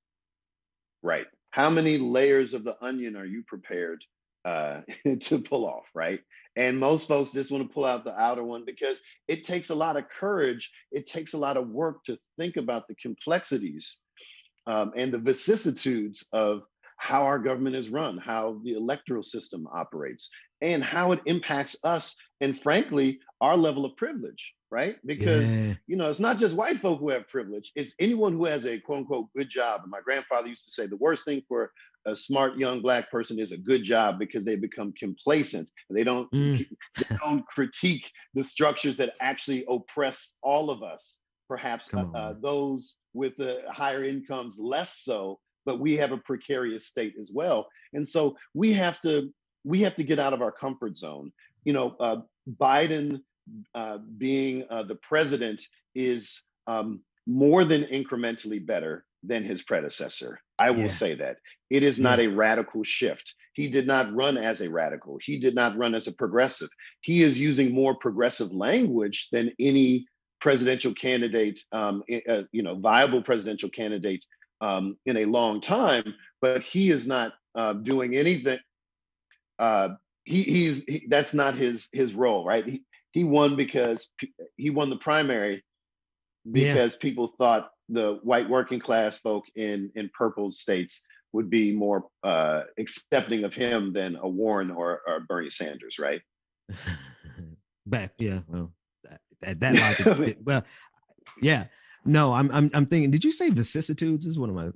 Right. How many layers of the onion are you prepared to pull off, right? And most folks just want to pull out the outer one because it takes a lot of courage. It takes a lot of work to think about the complexities and the vicissitudes of how our government is run, how the electoral system operates, and how it impacts us, and frankly, our level of privilege, right? Because, it's not just white folk who have privilege, it's anyone who has a quote unquote good job. And my grandfather used to say the worst thing for a smart young Black person is a good job, because they become complacent. They don't critique the structures that actually oppress all of us, perhaps those with the higher incomes less so, but we have a precarious state as well. And so we have to get out of our comfort zone. Biden being the president is more than incrementally better than his predecessor. I will say that. It is not a radical shift. He did not run as a radical. He did not run as a progressive. He is using more progressive language than any presidential candidate, viable presidential candidate in a long time, but he is not doing anything. That's not his role, right? He won because he won the primary because people thought the white working class folk in purple states would be more accepting of him than a Warren or Bernie Sanders, right? That logic. Well, yeah. No, I'm thinking. Did you say vicissitudes? This is one of my.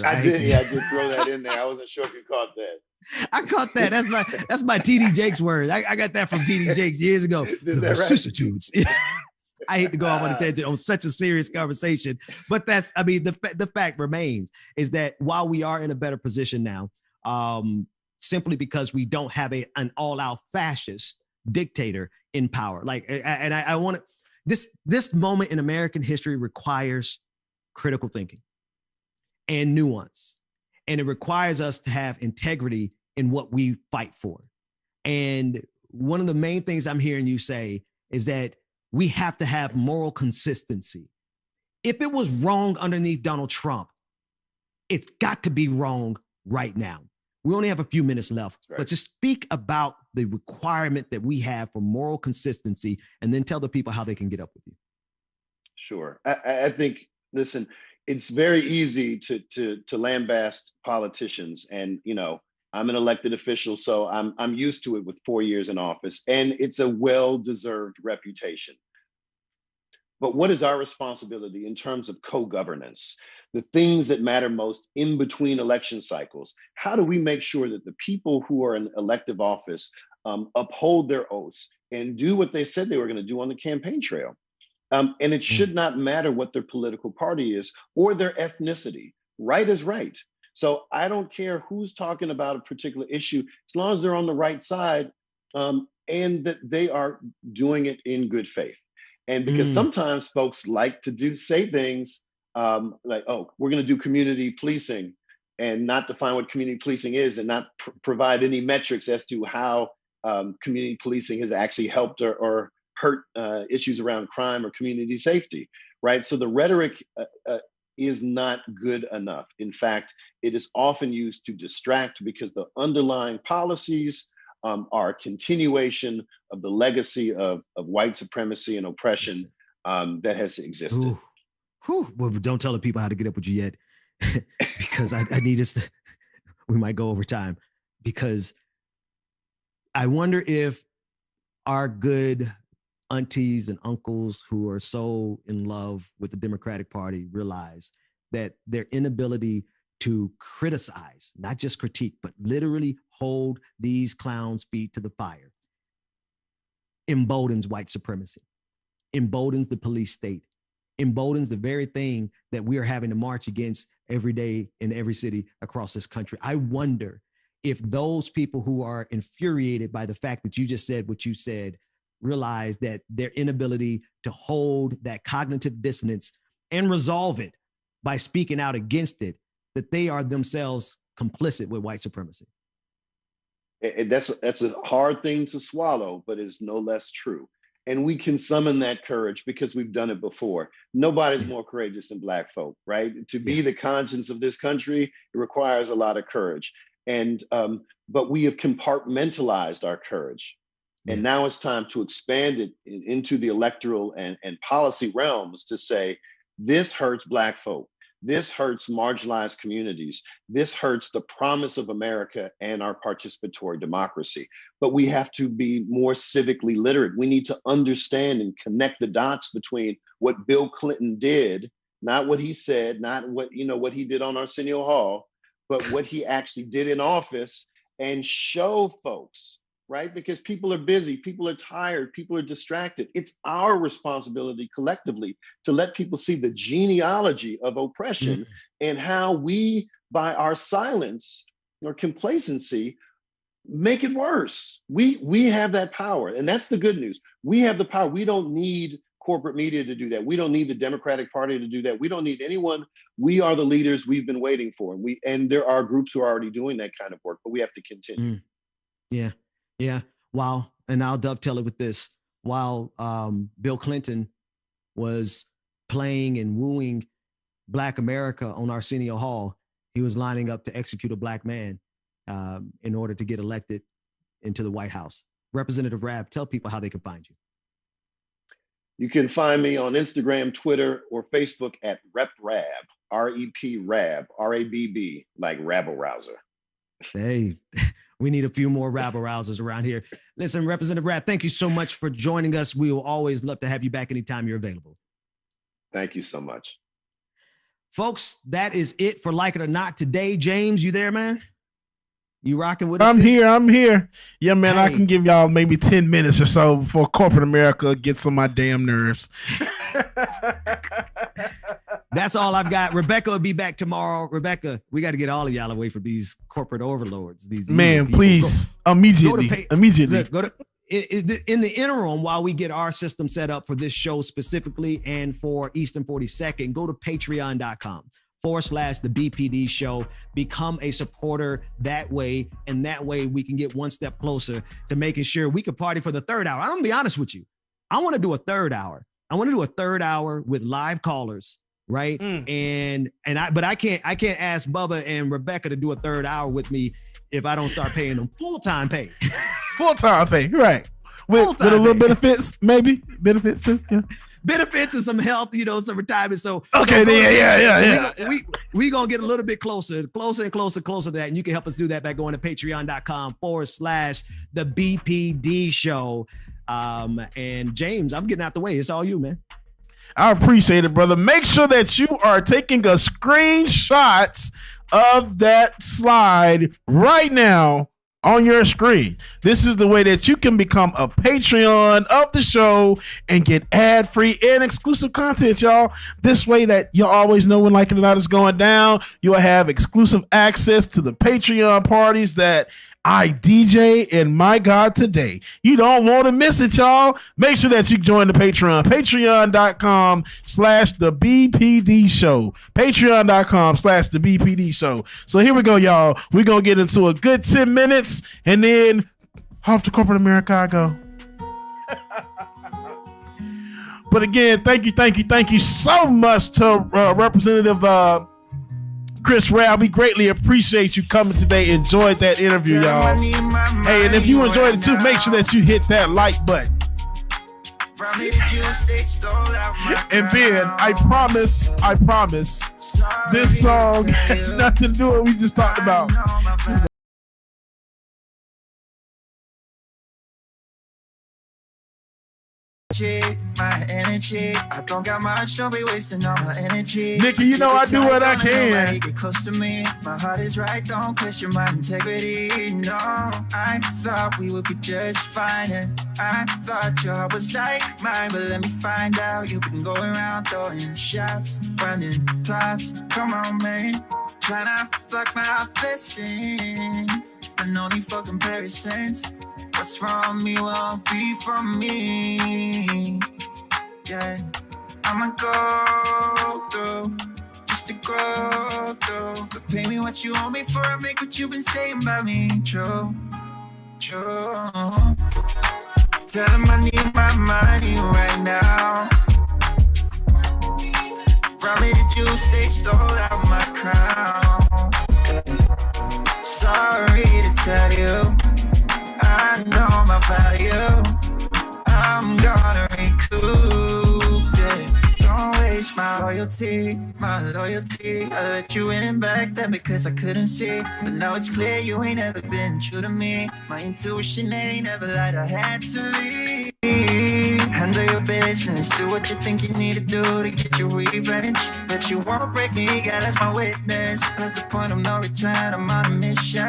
I did throw that in there. I wasn't sure if you caught that. I caught that. That's my TD Jakes word. I got that from TD Jakes years ago. The vicissitudes. Right? I hate to go off on a tangent on such a serious conversation, but the fact remains is that while we are in a better position now, simply because we don't have an all-out fascist dictator in power, I want to. This moment in American history requires critical thinking and nuance, and it requires us to have integrity in what we fight for. And one of the main things I'm hearing you say is that we have to have moral consistency. If it was wrong underneath Donald Trump, it's got to be wrong right now. We only have a few minutes left, but just speak about the requirement that we have for moral consistency, and then tell the people how they can get up with you. Sure. I think, listen, it's very easy to lambaste politicians, and I'm an elected official, so I'm used to it with 4 years in office, and it's a well-deserved reputation. But what is our responsibility in terms of co-governance? The things that matter most in between election cycles. How do we make sure that the people who are in elective office uphold their oaths and do what they said they were going to do on the campaign trail? And it should not matter what their political party is or their ethnicity. Right is right. So I don't care who's talking about a particular issue, as long as they're on the right side and that they are doing it in good faith. And because sometimes folks like to say things like, oh, we're going to do community policing, and not define what community policing is, and not provide any metrics as to how community policing has actually helped or hurt issues around crime or community safety, right? So the rhetoric, is not good enough. In fact, it is often used to distract because the underlying policies are a continuation of the legacy of white supremacy and oppression that has existed. Well, don't tell the people how to get up with you yet, because I need us to, we might go over time, because I wonder if our good aunties and uncles who are so in love with the Democratic Party realize that their inability to criticize, not just critique, but literally hold these clowns' feet to the fire, emboldens white supremacy, emboldens the police state, emboldens the very thing that we are having to march against every day in every city across this country. I wonder if those people who are infuriated by the fact that you just said what you said realize that their inability to hold that cognitive dissonance and resolve it by speaking out against it, that they are themselves complicit with white supremacy. And that's a hard thing to swallow, but it's no less true. And we can summon that courage because we've done it before. Nobody's more courageous than Black folk, right? To be the conscience of this country, it requires a lot of courage. And but we have compartmentalized our courage. And now it's time to expand it into the electoral and policy realms to say, this hurts Black folk. This hurts marginalized communities. This hurts the promise of America and our participatory democracy. But we have to be more civically literate. We need to understand and connect the dots between what Bill Clinton did, not what he said, not what he did on Arsenio Hall, but what he actually did in office, and show folks, right? Because people are busy, people are tired, people are distracted. It's our responsibility collectively to let people see the genealogy of oppression and how we, by our silence or complacency, make it worse. We have that power, and that's the good news. We have the power. We don't need corporate media to do that. We don't need the Democratic Party to do that. We don't need anyone. We are the leaders we've been waiting for. And there are groups who are already doing that kind of work, but we have to continue. Yeah. While, and I'll dovetail it with this, while Bill Clinton was playing and wooing Black America on Arsenio Hall, he was lining up to execute a Black man in order to get elected into the White House. Representative Rabb, tell people how they can find you. You can find me on Instagram, Twitter, or Facebook at Rep Rabb, R-E-P Rabb, R-A-B-B, like rabble-rouser. Hey, we need a few more rabble-rousers around here. Listen, Representative Rabb, thank you so much for joining us. We will always love to have you back anytime you're available. Thank you so much. Folks, that is it for Like It or Not today. James, you there, man? You rocking with us? I'm here. Yeah, man, Hey. I can give y'all maybe 10 minutes or so before corporate America gets on my damn nerves. That's all I've got. Rebecca will be back tomorrow. Rebecca, we got to get all of y'all away from these corporate overlords. These Man, people. please, immediately. Look, go to in the interim, while we get our system set up for this show specifically and for Eastern 42nd, go to patreon.com/the BPD show. Become a supporter that way, and that way we can get one step closer to making sure we can party for the third hour. I'm gonna be honest with you. I want to do a third hour. I want to do a third hour with live callers, right? But I can't ask Bubba and Rebecca to do a third hour with me if I don't start paying them full-time pay. Full-time pay, right. With a little benefits, maybe. Benefits too, yeah. Benefits and some health, some retirement. So okay, yeah. We gonna get a little bit closer to that, and you can help us do that by going to patreon.com/the BPD show. And James, I'm getting out the way. It's all you, man. I appreciate it, brother. Make sure that you are taking a screenshot of that slide right now on your screen. This is the way that you can become a Patreon of the show and get ad-free and exclusive content, y'all. This way that you'll always know when Like It or Not is going down. You'll have exclusive access to the Patreon parties that I DJ, and my God, today. You don't want to miss it, y'all. Make sure that you join the Patreon. Patreon.com/the BPD show. Patreon.com/the BPD show. So here we go, y'all. We're going to get into a good 10 minutes, and then off to corporate America I go. But again, thank you so much to Representative Chris Rabb. We greatly appreciate you coming today. Enjoyed that interview, y'all. Hey, and if you enjoyed it too, make sure that you hit that like button. And Ben, I promise, this song has nothing to do with what we just talked about. My energy, I don't got much, don't be wasting all my energy. Nikki, you know I do what I can. Get close to me, my heart is right, don't question my integrity. No, I thought we would be just fine, and I thought your heart was like mine, but let me find out you've been going around throwing shots, running plots. Come on, man, tryna block my blessings, but no need for comparisons. What's from me won't be from me. Yeah, I'ma go through just to grow through. But pay me what you owe me for, I make what you've been saying about me true. Tell them I need my money right now. Probably did you stay stole out my crown. Yeah. Sorry to tell you, I know my value. I'm gonna recoup it. Don't waste my loyalty, my loyalty. I let you in back then because I couldn't see, but now it's clear you ain't ever been true to me. My intuition ain't never lied, I had to leave. Handle your business, do what you think you need to do to get your revenge. But you won't break me, God, that's my witness. That's the point of no return, I'm on a mission.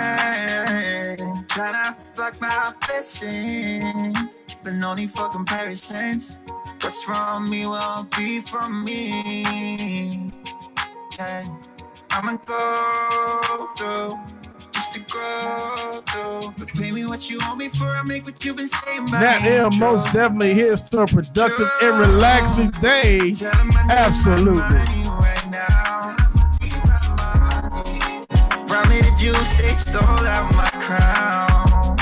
Tryna block my blessings, but no need for comparisons. What's from me won't be from me. Yeah. I'ma go through just to grow through. But pay me what you owe me for, I make what you've been saying about Nat M most definitely here's to a productive and relaxing day. Absolutely. Probably did you stay stole out my crown.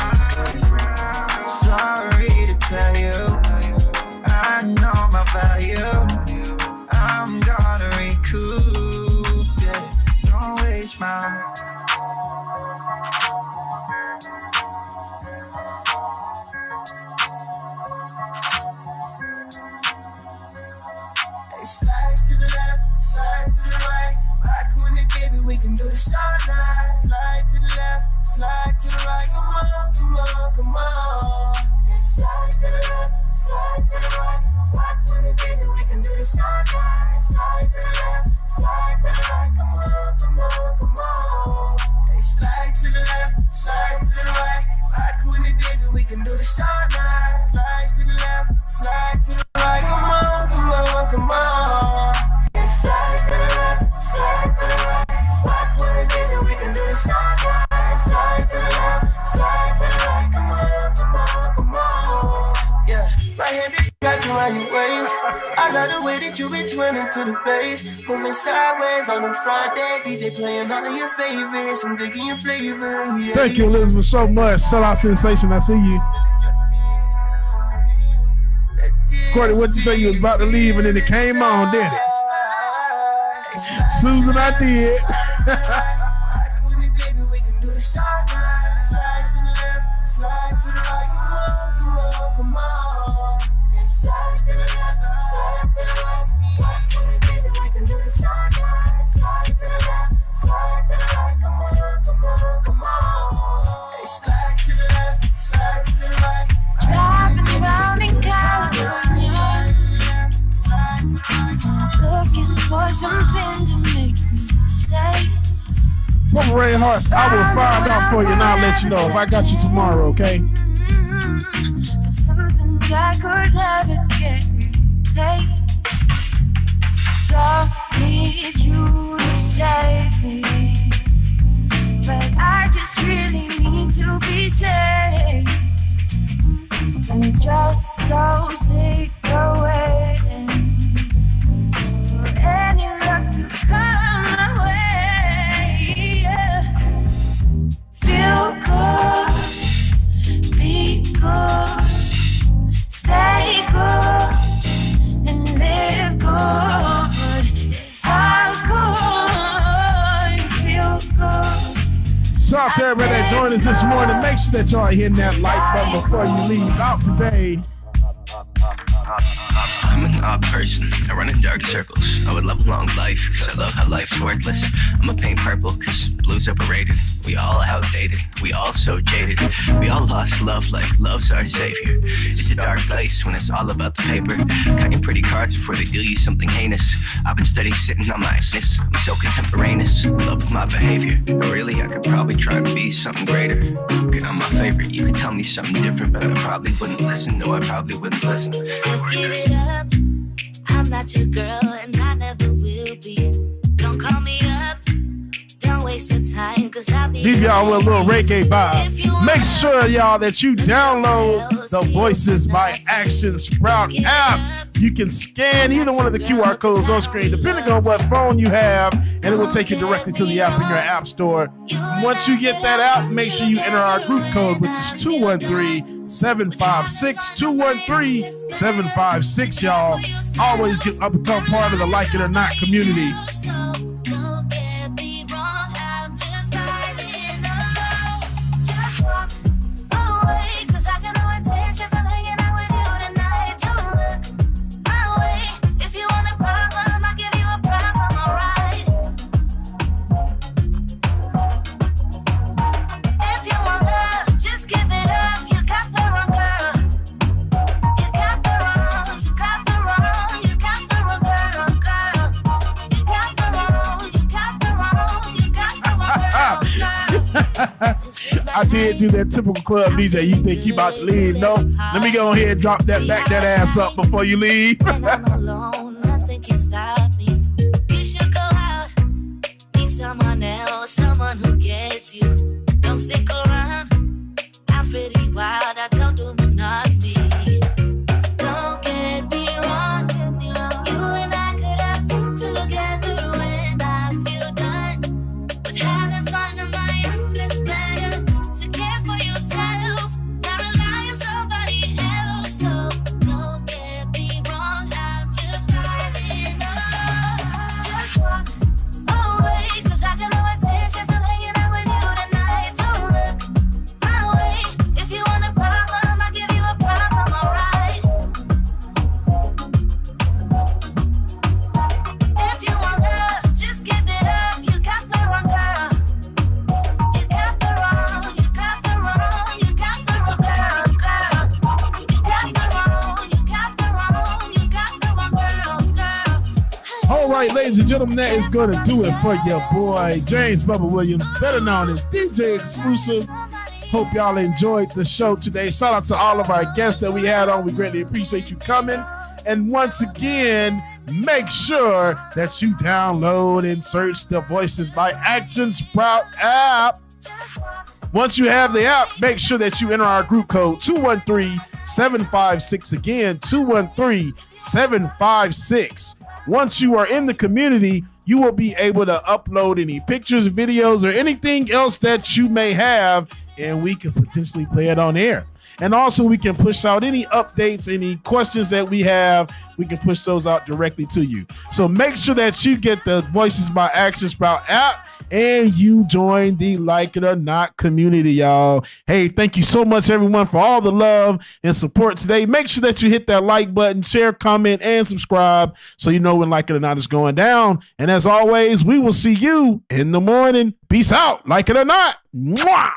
Sorry to tell you, I know my value. I'm gonna recoup, yeah. Don't waste my. Hey, slide to the left, slide to the right. Rock with me, baby, we can do this all night. Slide to the left, slide to the right. Come on, come on, come on. Hey, slide to the left, slide to the right. Rock with me, baby, we can do this all night. Slide to the left, slide to the right. Come on, come on, come on. Hey, slide to the left, slide to the right. Rock with me, baby, we can do this all night. Slide to the left, slide to the right. Come on, come on, come on. Hey, slide to the left, slide to the right. Rock with me, baby, we can do this all night. Slide to the left, slide to the right. Come on, come on, come on. Yeah, right hand is wrapped around your waist. I love the way that you been twirling to the bass. Moving sideways on a Friday. DJ playing all of your favorites. I'm digging your flavor. Yeah. Thank you, Elizabeth, so much. Sellout Sensation, I see you. Courtney, what'd you say? You was about to leave and then it came on, didn't it? Susan, I did. Slide to the left, slide to the right. Come on, come on, come on. Slide to the left, slide to the right. Rock with me, baby, we can do this all night. Slide to the left, slide to the right. Come on, come on, come on. Hey, slide to the left, slide to the right. Driving around in California, slide to the right. looking for something to make me stay. Purple Rain Hearts, I will find out for you and I'll let you know if I got you tomorrow, okay? Something I could never get replaced. Don't need you to save me, but I just really need to be saved. I'm just so sick of waiting for any luck to come my way. Feel good, be good, stay good, and everybody that joined us this morning. Make sure that y'all are hitting that like button before you leave out today. I'm an odd person. I run in dark circles. I would love a long life because I love how life's worthless. I'ma paint purple because blue's overrated. We all outdated. We all so jaded. We all lost love like love's our savior. It's a dark place when it's all about the paper. Cutting pretty cards before they deal you something heinous. I've been steady sitting on my assist. I'm so contemporaneous. Love with my behavior. But really, I could probably try to be something greater. Get on my favorite. You could tell me something different, but I probably wouldn't listen. No, I probably wouldn't listen. Just give it up. I'm not your girl and I never will be. Don't call me up. Don't waste your time cause I'll be Leave y'all with a little reggae vibe. Make sure, y'all, that you download the Voices by Action Sprout app. You can scan either one of the QR codes on screen, depending on what phone you have, and it will take you directly to the app in your app store. Once you get that app, make sure you enter our group code, which is 213-756. 213-756, y'all. Always become part of the Like It or Not community. I did do that typical club DJ. You think you about to leave? No. Let me go ahead and drop that ass up before you leave. When I'm alone, nothing can stop me. You should go out, meet someone else, someone who gets you. Don't stick around. I'm pretty wild. I don't do monotony. Don't get me wrong. You and I could have fun together when I feel done. But having fun on my own is better. To care for yourself, not rely on somebody else. So don't get me wrong. I'm just riding alone. Just walk away, cause I got no intentions of hanging out with you tonight. Don't look my way. If you want a problem, I'll give you a problem, alright? If you want love, just give it up. You got the wrong girl. You got the wrong, you got the wrong, you got the wrong girl. You got the wrong, you got the wrong, you got the wrong girl. All right, ladies and gentlemen, that is going to do it for your boy, James Bubba Williams, better known as DJ Exclusive. Hope y'all enjoyed the show today. Shout out to all of our guests that we had on. We greatly appreciate you coming. And once again, make sure that you download and search the Voices by Action Sprout app. Once you have the app, make sure that you enter our group code 213-756. Again, 213-756. Once you are in the community, you will be able to upload any pictures, videos, or anything else that you may have, and we can potentially play it on air. And also, we can push out any updates, any questions that we have. We can push those out directly to you. So make sure that you get the Voices by Action Sprout app and you join the Like It or Not community, y'all. Hey, thank you so much, everyone, for all the love and support today. Make sure that you hit that like button, share, comment, and subscribe so you know when Like It or Not is going down. And as always, we will see you in the morning. Peace out. Like it or not. Mwah!